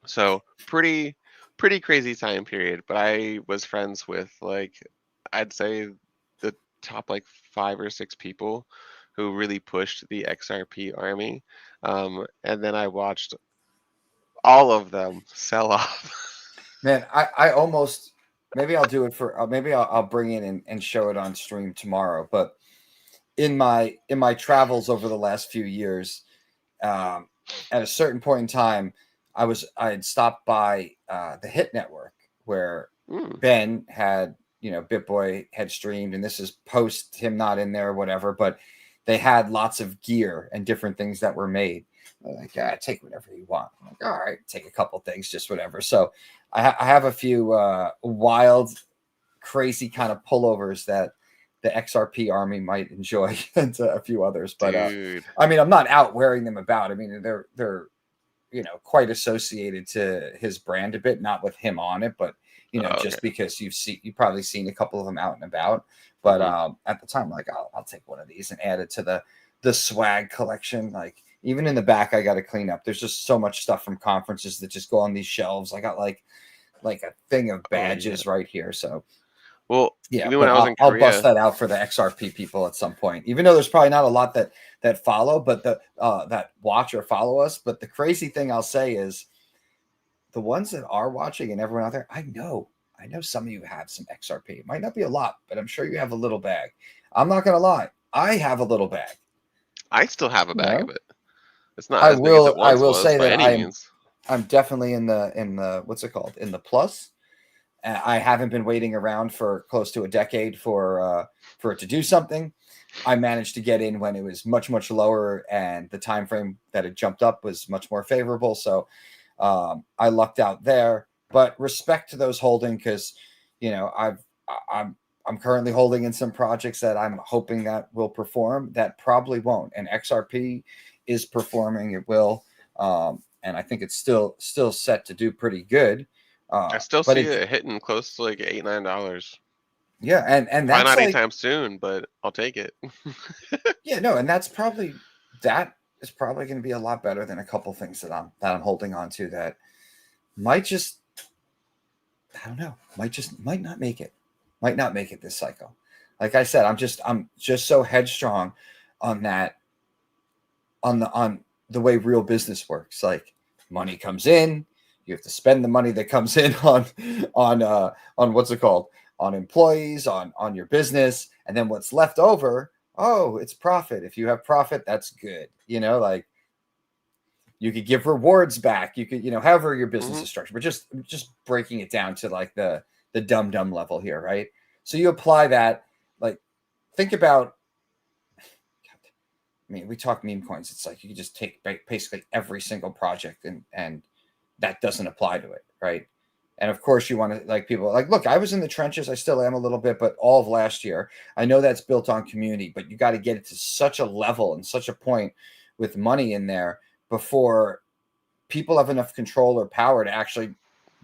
S3: So pretty crazy time period. But I was friends with like, I'd say the top like 5 or 6 people who really pushed the XRP army. And then I watched all of them sell off.
S2: Man, I almost, maybe I'll do it for, maybe I'll bring it and show it on stream tomorrow. But in my travels over the last few years, at a certain point in time, I had stopped by the Hit Network where Ben had, BitBoy had streamed, and this is post him not in there or whatever, but they had lots of gear and different things that were made. Like, take whatever you want. I'm like, all right, take a couple things, just whatever. So I have a few wild, crazy kind of pullovers that the XRP army might enjoy, and a few others. But I mean, I'm not out wearing them about. I mean, they're quite associated to his brand a bit, not with him on it, but just because you've probably seen a couple of them out and about. But at the time, like, I'll take one of these and add it to the swag collection. Like, Even in the back, I got to clean up. There's just so much stuff from conferences that just go on these shelves. I got like a thing of badges right here. So
S3: Well,
S2: yeah,
S3: even
S2: but
S3: when I was in
S2: I'll bust
S3: Korea,
S2: that out for the XRP people at some point. Even though there's probably not a lot that follow, but that watch or follow us. But the crazy thing I'll say is, the ones that are watching and everyone out there, I know some of you have some XRP. It might not be a lot, but I'm sure you have a little bag. I'm not gonna lie, I have a little bag.
S3: I still have a bag of it. It's not
S2: I
S3: as big as it
S2: will
S3: once was
S2: say
S3: by
S2: that
S3: any means.
S2: I'm definitely in the what's it called, in the plus. I haven't been waiting around for close to a decade for it to do something. I managed to get in when it was much lower, and the time frame that it jumped up was much more favorable. So I lucked out there. But respect to those holding, because I'm currently holding in some projects that I'm hoping that will perform, that probably won't. And XRP is performing; it will, and I think it's still set to do pretty good.
S3: I still
S2: But
S3: see it hitting close to like $8-9.
S2: yeah, and
S3: Probably
S2: that's
S3: not
S2: like,
S3: anytime soon, but I'll take it.
S2: yeah, no, and that is probably going to be a lot better than a couple things that I'm holding on to that might just, I don't know, might not make it this cycle. Like I said, I'm just so headstrong on that, on the way real business works. Like, money comes in, you have to spend the money that comes in on what's it called, on employees, on your business, and then what's left over, oh, it's profit. If you have profit, that's good. Like, you could give rewards back. You could, however your business is structured, but just breaking it down to like the dumb level here, right? So you apply that, like, think about, I mean, we talk meme coins. It's like you can just take basically every single project, and that doesn't apply to it, right? And of course, you want to, like, people like, look, I was in the trenches. I still am a little bit, but all of last year, I know that's built on community, but you got to get it to such a level and such a point with money in there before people have enough control or power to actually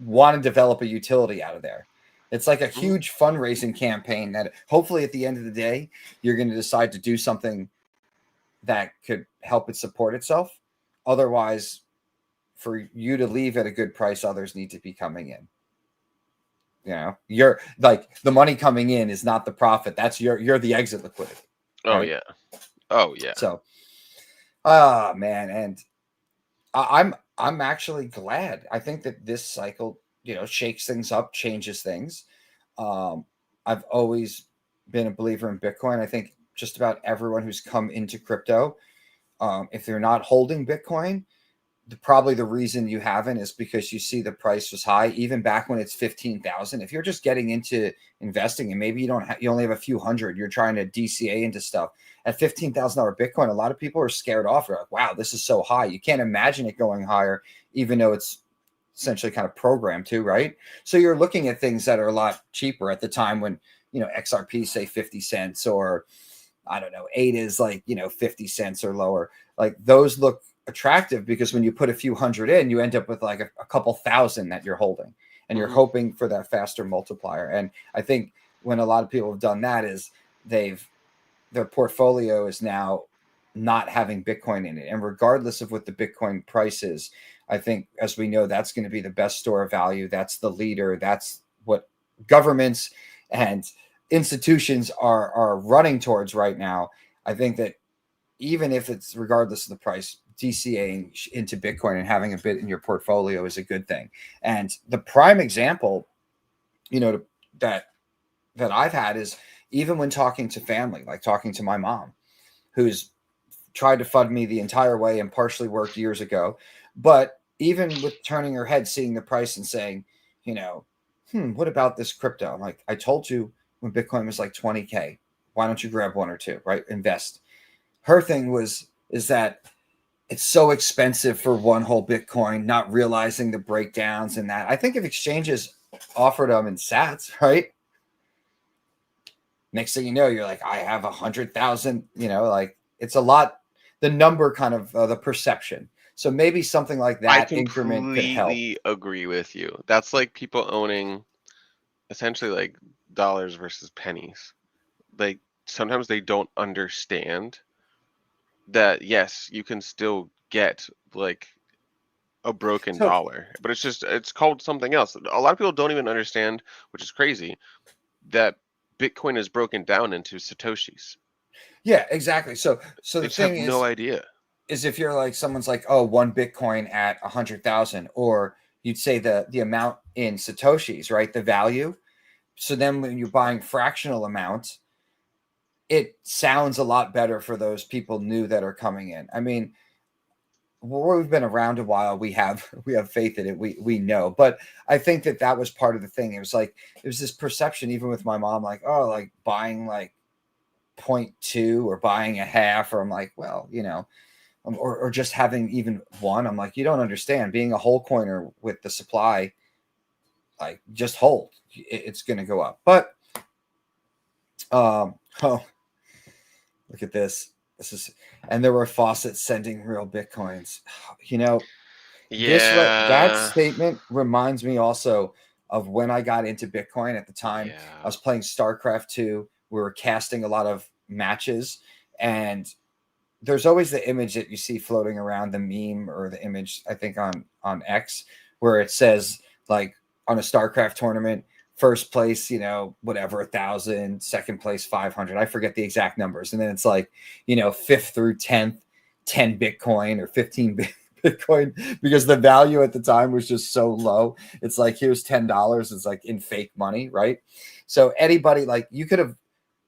S2: want to develop a utility out of there. It's like a huge fundraising campaign that hopefully at the end of the day, you're going to decide to do something that could help it support itself. Otherwise, for you to leave at a good price, others need to be coming in. You're like, the money coming in is not the profit. That's you're the exit liquidity.
S3: Right? Oh yeah.
S2: So, man, and I'm actually glad. I think that this cycle, shakes things up, changes things. I've always been a believer in Bitcoin. I think just about everyone who's come into crypto, if they're not holding Bitcoin, probably the reason you haven't is because you see the price was high, even back when it's 15,000. If you're just getting into investing and maybe you only have a few hundred, you're trying to DCA into stuff at $15,000 Bitcoin. A lot of people are scared off. They're like, wow, this is so high. You can't imagine it going higher, even though it's essentially kind of programmed to, right? So you're looking at things that are a lot cheaper at the time when, XRP say 50 cents, or I don't know, ADA is like, 50 cents or lower. Like, those look attractive because when you put a few hundred in, you end up with like a couple thousand that you're holding, and you're hoping for that faster multiplier. And I think when a lot of people have done that is their portfolio is now not having Bitcoin in it. And regardless of what the Bitcoin price is, I think, as we know, that's going to be the best store of value. That's the leader. That's what governments and institutions are running towards right now. I think that even if it's regardless of the price, DCAing into Bitcoin and having a bit in your portfolio is a good thing. And the prime example, that I've had is even when talking to family, like talking to my mom, who's tried to fund me the entire way and partially worked years ago. But even with turning her head, seeing the price and saying, what about this crypto? I'm like, I told you when Bitcoin was like 20K, why don't you grab one or two, right? Invest. Her thing is that it's so expensive for one whole Bitcoin, not realizing the breakdowns and that. I think if exchanges offered them in sats, right? Next thing you know, you're like, I have 100,000, like, it's a lot, the number kind of the perception. So maybe something like that increment could help.
S3: I completely agree with you. That's like people owning essentially like dollars versus pennies. Like, sometimes they don't understand that yes, you can still get like a broken
S2: So
S3: dollar, but it's called something else. A lot of people don't even understand, which is crazy, that Bitcoin is broken down into satoshis.
S2: yeah, exactly. So
S3: They
S2: the
S3: just have
S2: thing
S3: no
S2: is
S3: idea.
S2: if you're like someone's like, oh, 1 Bitcoin at 100,000, or you'd say the amount in satoshis, right? The value. So then when you're buying fractional amounts, it sounds a lot better for those people new that are coming in. I mean, we've been around a while. We have faith in it. We know, but I think that was part of the thing. It was like there's this perception, even with my mom, like, oh, like buying like 0.2 or buying a half, or I'm like, well, or just having even one. I'm like, you don't understand. Being a whole coiner with the supply, like just hold. It's going to go up. But oh, look at this. This is, and there were faucets sending real Bitcoins. That
S3: Yeah.
S2: statement reminds me also of when I got into Bitcoin at the time. I
S3: Yeah.
S2: was playing StarCraft 2. We were casting a lot of matches, and there's always the image that you see floating around, the meme or the image, I think on X, where it says like on a StarCraft tournament, first place, whatever, 1,000, second place, 500. I forget the exact numbers. And then it's like, fifth through 10th, 10 Bitcoin or 15 Bitcoin, because the value at the time was just so low. It's like, here's $10. It's like in fake money, right? So anybody, like, you could have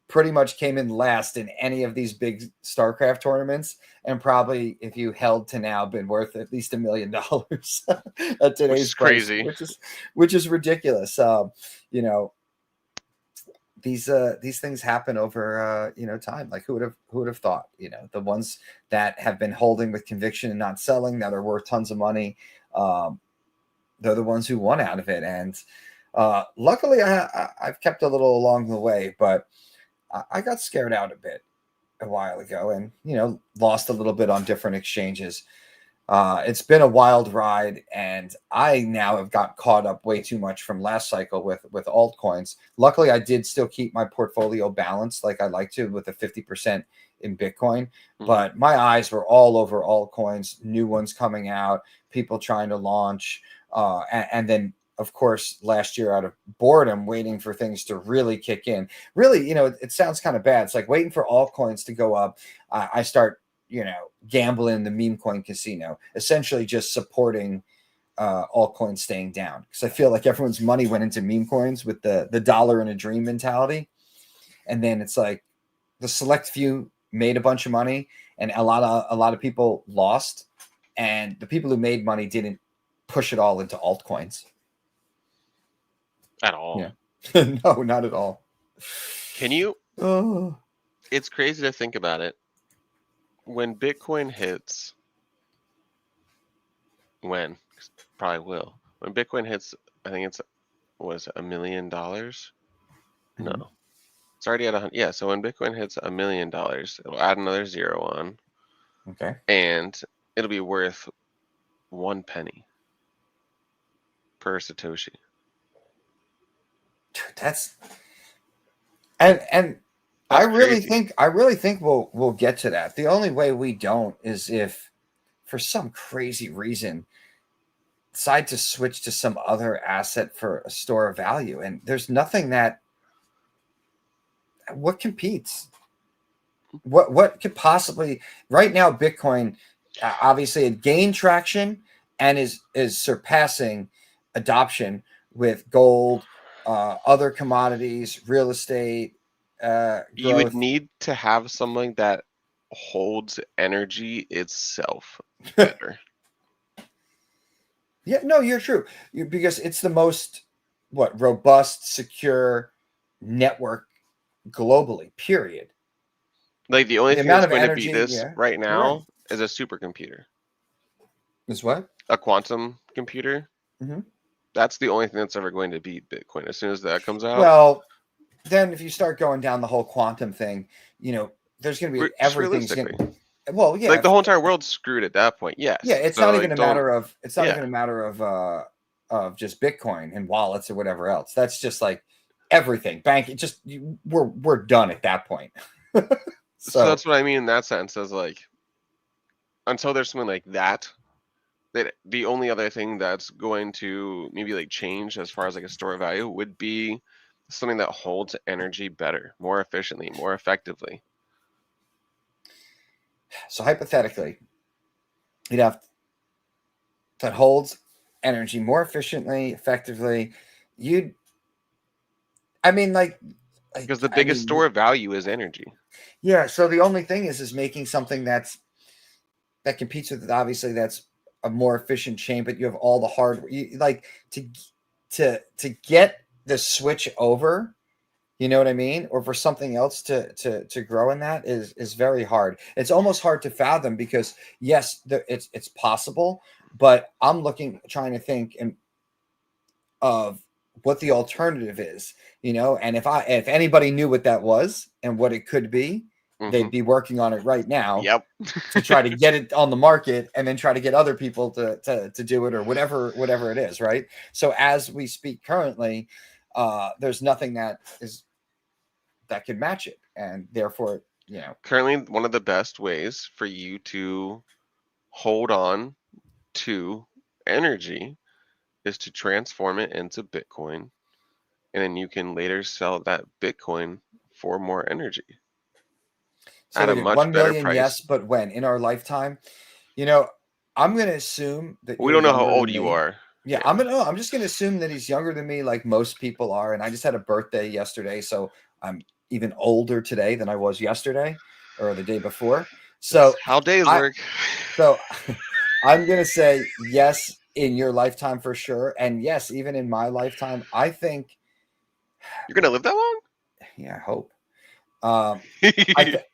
S2: pretty much came in last in any of these big StarCraft tournaments, and probably, if you held to now, been worth at least $1 million at
S3: Which
S2: today's
S3: is
S2: price,
S3: crazy.
S2: which is ridiculous. These things happen over time. Like, who would have thought? The ones that have been holding with conviction and not selling, that are worth tons of money, they're the ones who won out of it. And luckily, I've kept a little along the way, but I got scared out a bit a while ago, and lost a little bit on different exchanges. It's been a wild ride, and I now have got caught up way too much from last cycle with altcoins. Luckily, I did still keep my portfolio balanced like I like to, with a 50% in Bitcoin. But my eyes were all over altcoins, new ones coming out, people trying to launch, and then, of course, last year, out of boredom, waiting for things to really kick in. Really, it sounds kind of bad. It's like waiting for altcoins to go up. I start, gambling the meme coin casino, essentially just supporting altcoins staying down. Because I feel like everyone's money went into meme coins with the dollar in a dream mentality. And then it's like the select few made a bunch of money, and a lot of people lost. And the people who made money didn't push it all into altcoins.
S3: At all.
S2: Yeah. No, not at all.
S3: Can you?
S2: Oh.
S3: It's crazy to think about it. When Bitcoin hits, probably will. When Bitcoin hits, I think it's, $1 million? No, it's already at 100. Yeah, so when Bitcoin hits $1 million, it'll add another zero on.
S2: Okay.
S3: And it'll be worth 1 penny per Satoshi.
S2: That's and I really
S3: crazy.
S2: think we'll get to that. The only way we don't is if, for some crazy reason, decide to switch to some other asset for a store of value. And there's nothing what competes. What could possibly, right now, Bitcoin obviously it gained traction and is surpassing adoption with gold, other commodities, real estate,
S3: You would
S2: growth.
S3: need to have something that holds energy itself better.
S2: Yeah, no, you're true. Because it's the most robust, secure network globally. Period.
S3: Like the only
S2: The
S3: thing that's
S2: amount of
S3: going to beat
S2: energy.
S3: this
S2: Yeah,
S3: right
S2: you're right.
S3: now is a supercomputer,
S2: Is what?
S3: a quantum computer.
S2: Mm-hmm.
S3: That's the only thing that's ever going to beat Bitcoin. As soon as that comes out,
S2: Well, then if you start going down the whole quantum thing, there's going to be
S3: just
S2: everything's going.
S3: realistically,
S2: Well, yeah,
S3: like the whole entire world's screwed at that point.
S2: yeah.
S3: Yes.
S2: It's
S3: So
S2: not even
S3: like,
S2: a matter of.
S3: yeah.
S2: Of just Bitcoin and wallets or whatever else. That's just like everything. Bank. It we're done at that point.
S3: So
S2: So
S3: that's what I mean in that sense. As like, until there's something like that, that the only other thing that's going to maybe like change as far as like a store of value would be something that holds energy better, more efficiently, more effectively.
S2: So hypothetically, you'd have that holds energy more efficiently, effectively. You'd, I mean,
S3: Because the
S2: I
S3: biggest
S2: mean,
S3: store of value is energy.
S2: yeah. So the only thing is making something that competes with it. Obviously, that's a more efficient chain, but you have all the hardware. Like to get the switch over. You know what I mean? Or for something else to grow in that is very hard. It's almost hard to fathom because yes, it's possible, but I'm trying to think of what the alternative is, and if anybody knew what that was and what it could be, they'd be working on it right now
S3: Yep.
S2: to try to get it on the market and then try to get other people to do it or whatever it is, right? So as we speak currently, there's nothing that could match it, and therefore,
S3: Currently, one of the best ways for you to hold on to energy is to transform it into Bitcoin, and then you can later sell that Bitcoin for more energy
S2: so
S3: at a
S2: we did
S3: much
S2: 1
S3: better
S2: million,
S3: price.
S2: yes, but when in our lifetime, you know, I'm going to assume that
S3: We
S2: you're
S3: don't know how
S2: younger
S3: old
S2: than
S3: you
S2: me.
S3: are.
S2: Yeah,
S3: Yeah.
S2: I'm just going to assume that he's younger than me, like most people are. And I just had a birthday yesterday, so I'm even older today than I was yesterday or the day before.
S3: That's
S2: So
S3: how days
S2: I,
S3: work.
S2: so I'm going to say yes in your lifetime for sure, and yes, even in my lifetime. I think,
S3: You're gonna live that long?
S2: yeah, I hope. I th-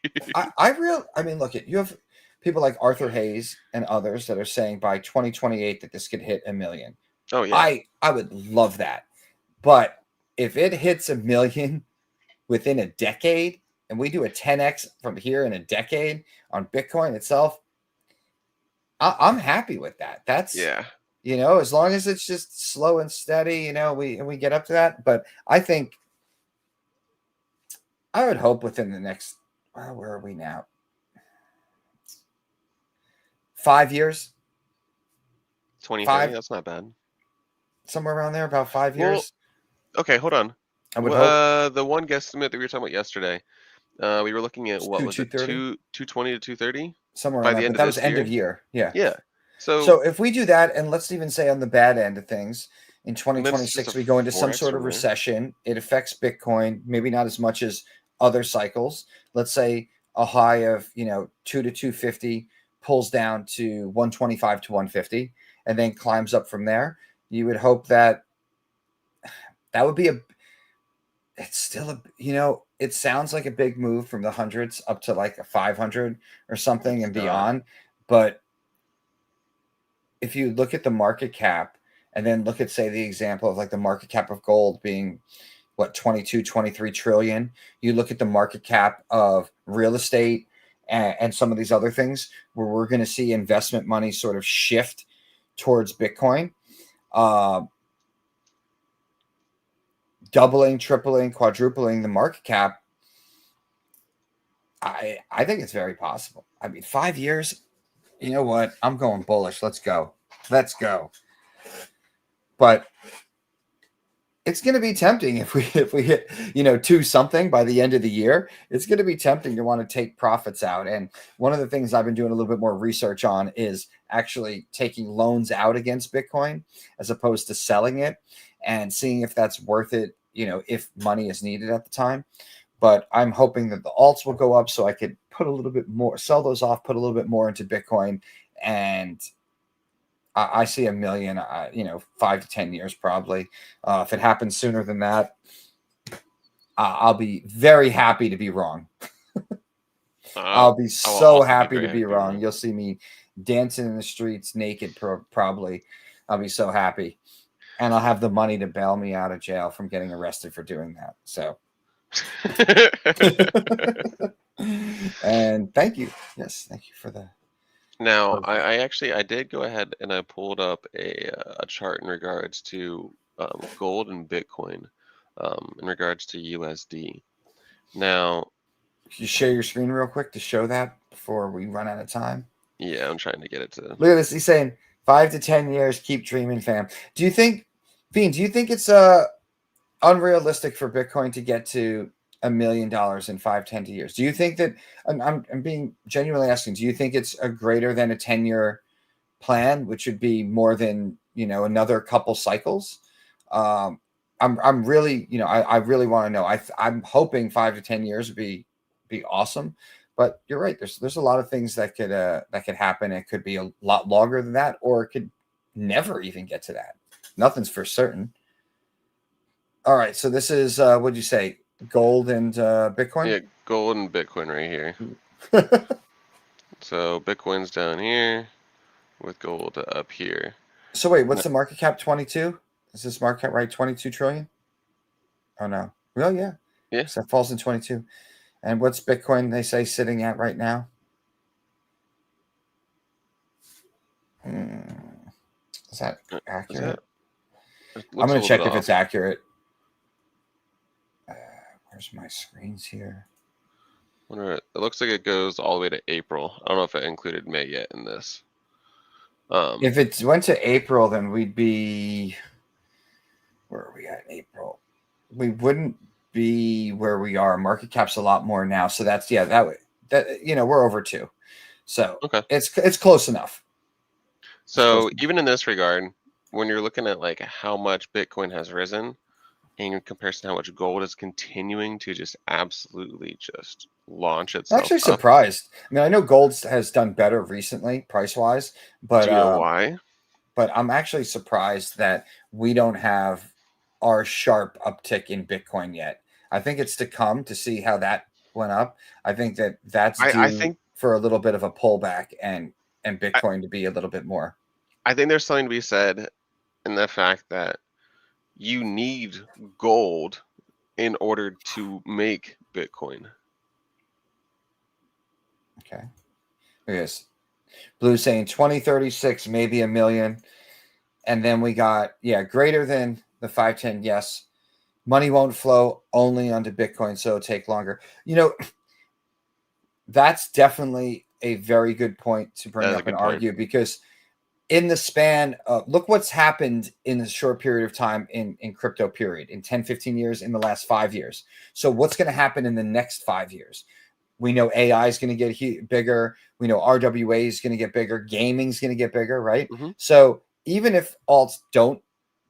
S2: I mean, look at you have people like Arthur Hayes and others that are saying by 2028 that this could hit 1 million.
S3: Oh yeah.
S2: I would love that. But if it hits 1 million within a decade and we do a 10x from here in a decade on Bitcoin itself, I'm happy with that. That's,
S3: Yeah.
S2: as long as it's just slow and steady, we get up to that. But I think I would hope within the next, where are we now? 5 years,
S3: 2030.
S2: 5,
S3: That's not bad.
S2: somewhere around there, about 5
S3: Well,
S2: years.
S3: okay, hold on.
S2: I would hope
S3: The one guesstimate that we were talking about yesterday, we were looking at
S2: it's
S3: what was it,
S2: 230,
S3: 220 to 230
S2: somewhere
S3: by
S2: around
S3: the
S2: that.
S3: end
S2: But
S3: of
S2: that was
S3: this
S2: end of
S3: year.
S2: year. Yeah.
S3: Yeah. So,
S2: So if we do that, and let's even say on the bad end of things, in
S3: and that's just a
S2: 2026 we go into some
S3: 4x
S2: sort of
S3: from there.
S2: recession. It affects Bitcoin, maybe not as much as other cycles. Let's say a high of 2 to 250 pulls down to 125 to 150, and then climbs up from there. You would hope that would be it's still it sounds like a big move from the hundreds up to like a 500 or something
S3: It's
S2: and
S3: not.
S2: beyond. But if you look at the market cap and then look at, say, the example of like the market cap of gold being what, 22, 23 trillion, you look at the market cap of real estate and some of these other things where we're going to see investment money sort of shift towards Bitcoin, doubling, tripling, quadrupling the market cap. I think it's very possible. I mean, 5 years, you know what? I'm going bullish. Let's go. But it's going to be tempting if we hit 2 something by the end of the year. It's going to be tempting to want to take profits out. And one of the things I've been doing a little bit more research on is actually taking loans out against Bitcoin as opposed to selling it and seeing if that's worth it, if money is needed at the time. But I'm hoping that the alts will go up so I could put a little bit more, sell those off, put a little bit more into Bitcoin. And I see 1 million, 5 to 10 years probably. If it happens sooner than that, I'll be very happy to be wrong. I'll be
S3: I will
S2: so
S3: also be
S2: happy
S3: very
S2: to
S3: happy
S2: be
S3: to be
S2: wrong.
S3: wrong.
S2: You'll see me dancing in the streets naked, probably. I'll be so happy. And I'll have the money to bail me out of jail from getting arrested for doing that. So, and thank you. Yes, thank you for the.
S3: Now, I did go ahead and I pulled up a chart in regards to gold and Bitcoin, in regards to USD. Now,
S2: Can you share your screen real quick to show that before we run out of time?
S3: Yeah, I'm trying to get it to.
S2: Look at this. He's saying 5 to 10 years. Keep dreaming, fam. Do you think, Bean? Do you think it's unrealistic for Bitcoin to get to $1 million in 5-10 years? Do you think that? I'm being genuinely asking. Do you think it's a greater than a 10-year plan, which would be more than another couple cycles? I'm really I really want to know. I'm hoping 5 to 10 years would be awesome. But you're right. There's a lot of things that could happen. It could be a lot longer than that, or it could never even get to that. Nothing's for certain. All right. So this is what'd you say? Gold and Bitcoin?
S3: Yeah, gold and Bitcoin right here. So Bitcoin's down here with gold up here.
S2: So wait, what's the market cap? 22? Is this market cap right? 22 trillion? Oh no. Well, yeah.
S3: Yeah.
S2: So that falls in 22. And what's Bitcoin, they say, sitting at right now? Is that accurate? I'm going to check if it's accurate. Where's my screens here?
S3: It looks like it goes all the way to April. I don't know if it included May yet in this.
S2: If it went to April, then we'd be... Where are we at in April? We wouldn't be where we are. Market cap's a lot more now. So that's, we're over 2. So
S3: okay.
S2: It's close enough.
S3: So even in this regard, when you're looking at like how much Bitcoin has risen in comparison to how much gold is continuing to just absolutely just launch itself,
S2: I'm actually surprised. I mean, I know gold has done better recently price wise, but
S3: do you know why?
S2: But I'm actually surprised that we don't have our sharp uptick in Bitcoin yet. I think it's to come to see how that went up. I think that's due
S3: I think
S2: for a little bit of a pullback and Bitcoin to be a little bit more.
S3: I think there's something to be said in the fact that you need gold in order to make Bitcoin.
S2: Okay. Yes. Blue saying 2036, maybe $1 million. And then we got, greater than the 510. Yes. Money won't flow only onto Bitcoin, so it'll take longer. That's definitely a very good point to bring up and argue, because in the span of, look what's happened in a short period of time in crypto period, in 10, 15 years, in the last 5 years. So what's going to happen in the next 5 years? We know AI is going to get bigger. We know RWA is going to get bigger. Gaming is going to get bigger, right?
S3: Mm-hmm.
S2: So even if alts don't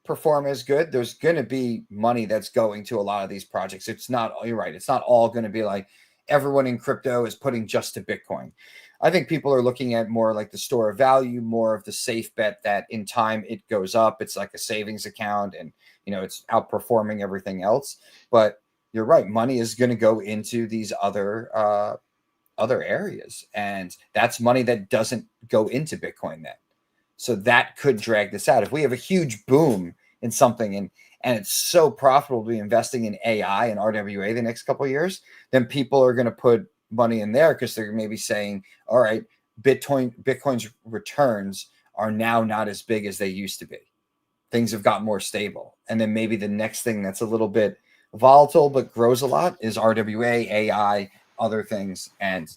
S2: perform as good, there's going to be money that's going to a lot of these projects. It's not, you're right, it's not all going to be like everyone in crypto is putting just to Bitcoin. I think people are looking at more like the store of value, more of the safe bet that in time it goes up. It's like a savings account, and it's outperforming everything else. But you're right, money is going to go into these other areas, and that's money that doesn't go into Bitcoin then. So that could drag this out. If we have a huge boom in something and it's so profitable to be investing in AI and RWA the next couple of years, then people are going to put money in there because they're maybe saying, all right, Bitcoin's returns are now not as big as they used to be. Things have got more stable. And then maybe the next thing that's a little bit volatile but grows a lot is RWA, AI, other things. And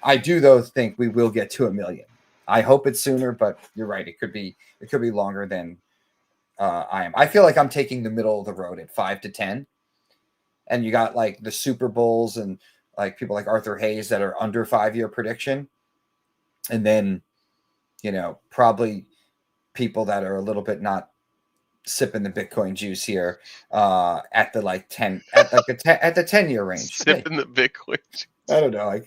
S2: I do though think we will get to $1 million. I hope it's sooner, but you're right. It could be longer than I am. I feel like I'm taking the middle of the road at 5 to 10. And you got like the Super Bowls and like people like Arthur Hayes that are under 5-year prediction. And then, probably people that are a little bit not sipping the Bitcoin juice here at the like 10 at the 10-year range.
S3: Sipping the Bitcoin juice.
S2: I don't know.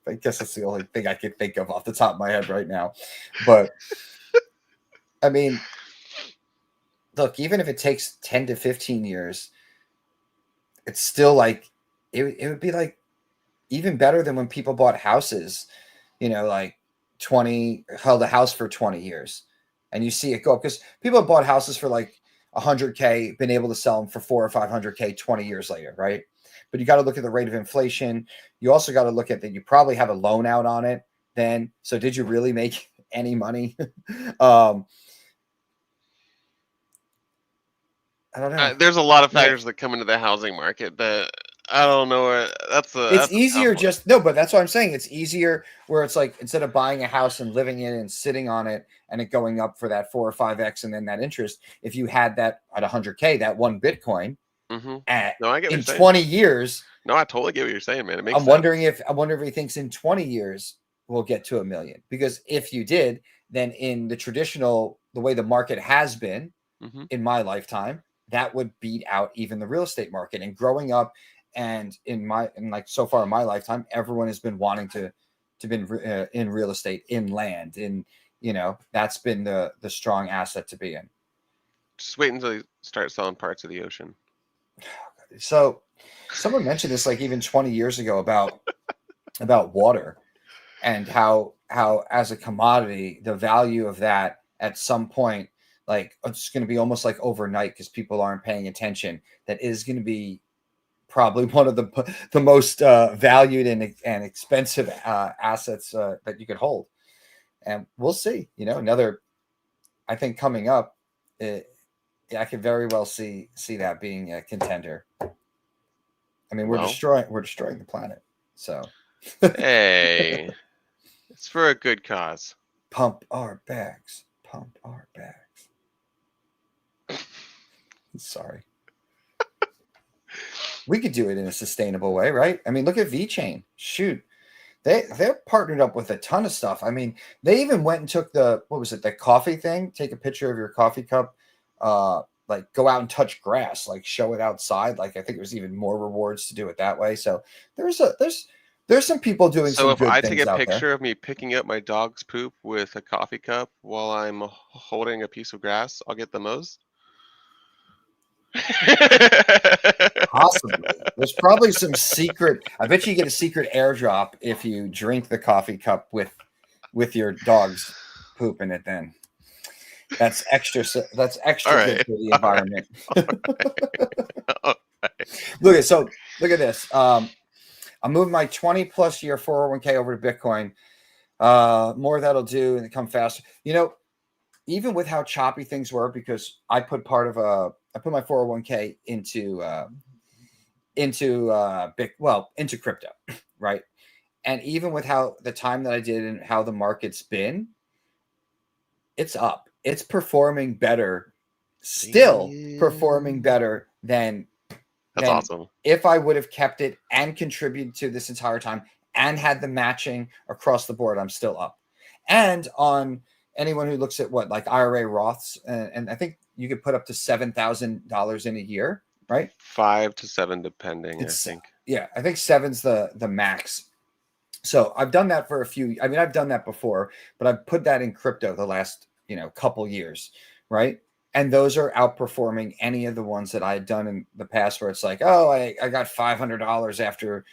S2: I guess that's the only thing I can think of off the top of my head right now. But I mean, look, even if it takes 10 to 15 years, it's still like it would be like even better than when people bought houses, like held a house for 20 years and you see it go up, because people have bought houses for like 100K, been able to sell them for 400 or 500K 20 years later, right? But you got to look at the rate of inflation. You also got to look at that you probably have a loan out on it then. So did you really make any money? I don't know.
S3: There's a lot of factors that come into the housing market that I don't know where
S2: It's
S3: that's a
S2: easier
S3: tough one.
S2: just no, but that's what I'm saying. It's easier where it's like instead of buying a house and living in it and sitting on it and it going up for that 4 or 5x and then that interest, if you had that at 100K, that one Bitcoin at
S3: No, I get what
S2: in
S3: you're saying.
S2: 20 years,
S3: No, I totally get what you're saying, man. It makes
S2: I'm
S3: sense.
S2: wondering if he thinks in 20 years we'll get to 1 million. Because if you did, then in the traditional the way the market has been in my lifetime, that would beat out even the real estate market. And growing up, and like so far in my lifetime, everyone has been wanting to been in real estate, in land, in that's been the strong asset to be in.
S3: Just wait until you start selling parts of the ocean.
S2: So someone mentioned this like even 20 years ago about water and how as a commodity, the value of that at some point, like it's going to be almost like overnight because people aren't paying attention. That is going to be probably one of the most valued and expensive assets that you could hold. And we'll see, another, I think coming up, I could very well see that being a contender. I mean, we're destroying the planet. So
S3: hey, it's for a good cause.
S2: Pump our bags. Sorry. We could do it in a sustainable way, right? I mean, look at VeChain. Shoot. They're partnered up with a ton of stuff. I mean, they even went and took the coffee thing, take a picture of your coffee cup, like go out and touch grass, like show it outside. Like I think there's even more rewards to do it that way. So there's some people doing some good things out there. So if I take a
S3: picture of me picking up my dog's poop with a coffee cup while I'm holding a piece of grass, I'll get the most.
S2: Possibly. There's probably some secret. I bet you get a secret airdrop if you drink the coffee cup with your dog's poop in it. Then that's extra. That's extra
S3: right.
S2: Good for the environment.
S3: All right.
S2: Look at this. I'm moving my 20+ year 401k over to Bitcoin. More that'll do and come faster. Even with how choppy things were, because I put my 401k into crypto, right? And even with how the time that I did and how the market's been, it's up. It's performing better, still performing better than
S3: that's awesome.
S2: If I would have kept it and contributed to this entire time and had the matching across the board, I'm still up. And on anyone who looks at like IRA Roths, and I think you could put up to $7,000 in a year, right?
S3: 5 to 7, depending. I think.
S2: Yeah, I think 7's the max. So I've done that for a few. I mean, I've done that before, but I've put that in crypto the last couple years, right? And those are outperforming any of the ones that I had done in the past, where it's like, oh, I got $500 after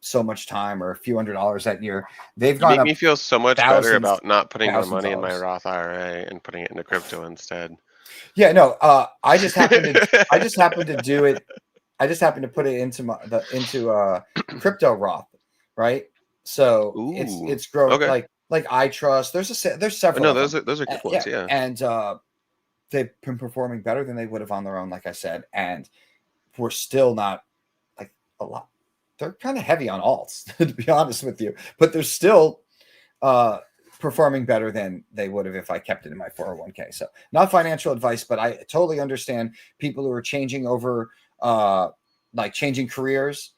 S2: so much time, or a few $100s that year. They've gone up.
S3: Me feel so much better about not putting my money in my Roth IRA and putting it into crypto instead.
S2: Yeah, no, I just happened to do it. I just happened to put it into crypto Roth, right? So it's growing. Okay. Like iTrust. There's several.
S3: No, those are good ones. Yeah.
S2: And they've been performing better than they would have on their own, like I said, and we're still not like a lot. They're kind of heavy on alts, to be honest with you, but they're still performing better than they would have if I kept it in my 401k. So not financial advice, but I totally understand people who are changing over, like changing careers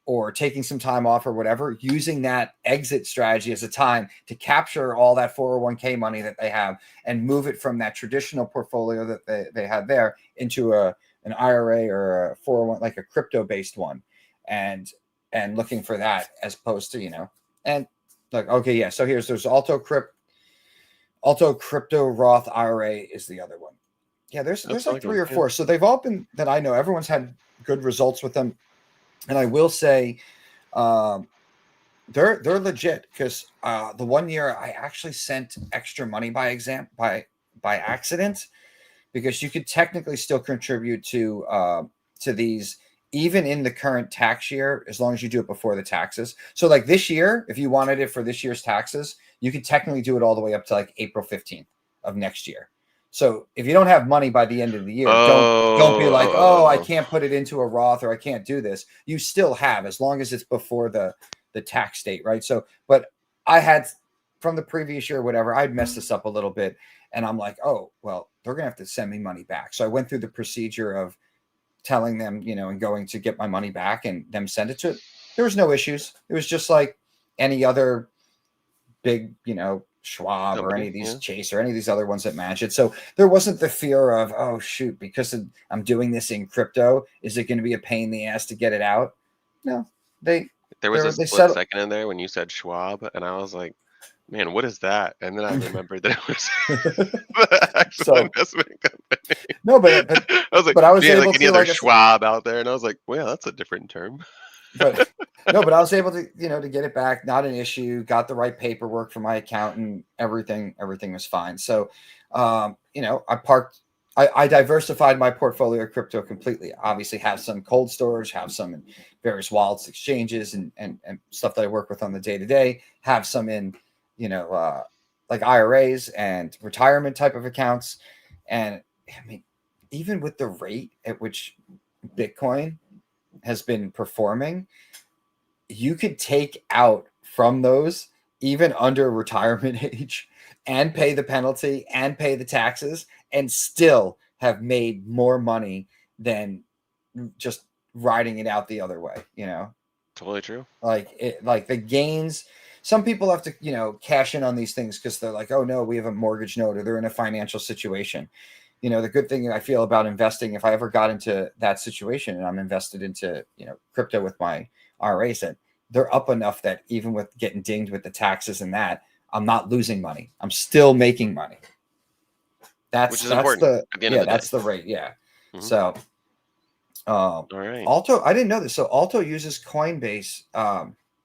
S2: or taking some time off or whatever, using that exit strategy as a time to capture all that 401k money that they have and move it from that traditional portfolio that they had there into an IRA or a 401, like a crypto based one. And looking for that as opposed to, and like, okay, yeah. So there's Alto Crypto Roth IRA is the other one. Yeah. There's like 3 or 4. So they've all been, that I know, everyone's had good results with them. And I will say, they're legit, because the one year I actually sent extra money by accident, because you could technically still contribute to these even in the current tax year, as long as you do it before the taxes. So like this year, if you wanted it for this year's taxes, you could technically do it all the way up to like April 15th of next year. So if you don't have money by the end of the year, don't be like, oh, I can't put it into a Roth or I can't do this. You still have, as long as it's before the tax date, right? So, but I had from the previous year, whatever, I'd messed this up a little bit, and I'm like, oh, well, they're gonna have to send me money back. So I went through the procedure of telling them, you know, and going to get my money back and them send it to it. There was no issues. It was just like any other big, you know, Schwab or any of these Chase or any of these other ones that match it. So there wasn't the fear of, oh shoot, because I'm doing this in crypto, is it going to be a pain in the ass to get it out? No, there was
S3: a split second in there when you said Schwab, and I was like, man, what is that? And then I remembered that it was the actual investment company.
S2: No, but
S3: I was like, I was able like any other Schwab out there, and I was like, well, that's a different term.
S2: But no, but I was able to, you know, to get it back, not an issue, got the right paperwork from my accountant, everything was fine. So, you know, I diversified my portfolio of crypto completely. Obviously have some cold storage, have some in various wallets, exchanges, and stuff that I work with on the day-to-day, have some in, you know, like IRAs and retirement type of accounts. And I mean, even with the rate at which Bitcoin has been performing, you could take out from those even under retirement age and pay the penalty and pay the taxes and still have made more money than just riding it out the other way, you know?
S3: Totally true.
S2: Like the gains, some people have to, you know, cash in on these things because they're like, oh no, we have a mortgage note or they're in a financial situation. You know, the good thing I feel about investing, if I ever got into that situation and I'm invested into, you know, crypto with my IRAs, that they're up enough that even with getting dinged with the taxes and that, I'm not losing money. I'm still making money. That's the rate. Yeah. Mm-hmm. So, all right. Alto, I didn't know this. So Alto uses Coinbase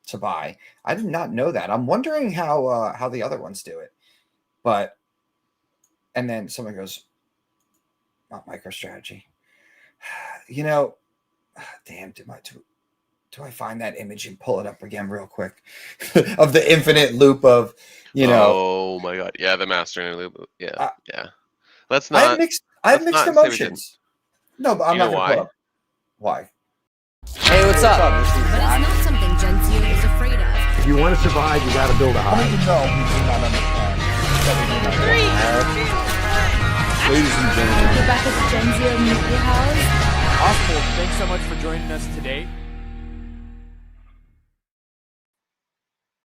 S2: to buy. I did not know that. I'm wondering how the other ones do it. But, and then someone goes, not MicroStrategy. You know, damn, do I find that image and pull it up again real quick of the infinite loop of, you know.
S3: Oh my God. Yeah. The master loop. Yeah. Yeah. Let's not.
S2: I have mixed emotions. No, but I'm not going to pull up. Why?
S4: Hey, what's up?
S5: But it's not something Gen Z is afraid of.
S6: If you want to survive, you got to build a house.
S2: You know, we do not understand.
S7: Ladies and gentlemen,
S5: We're back at the Gen Z Media House.
S7: Oswald, thanks so much for joining us today.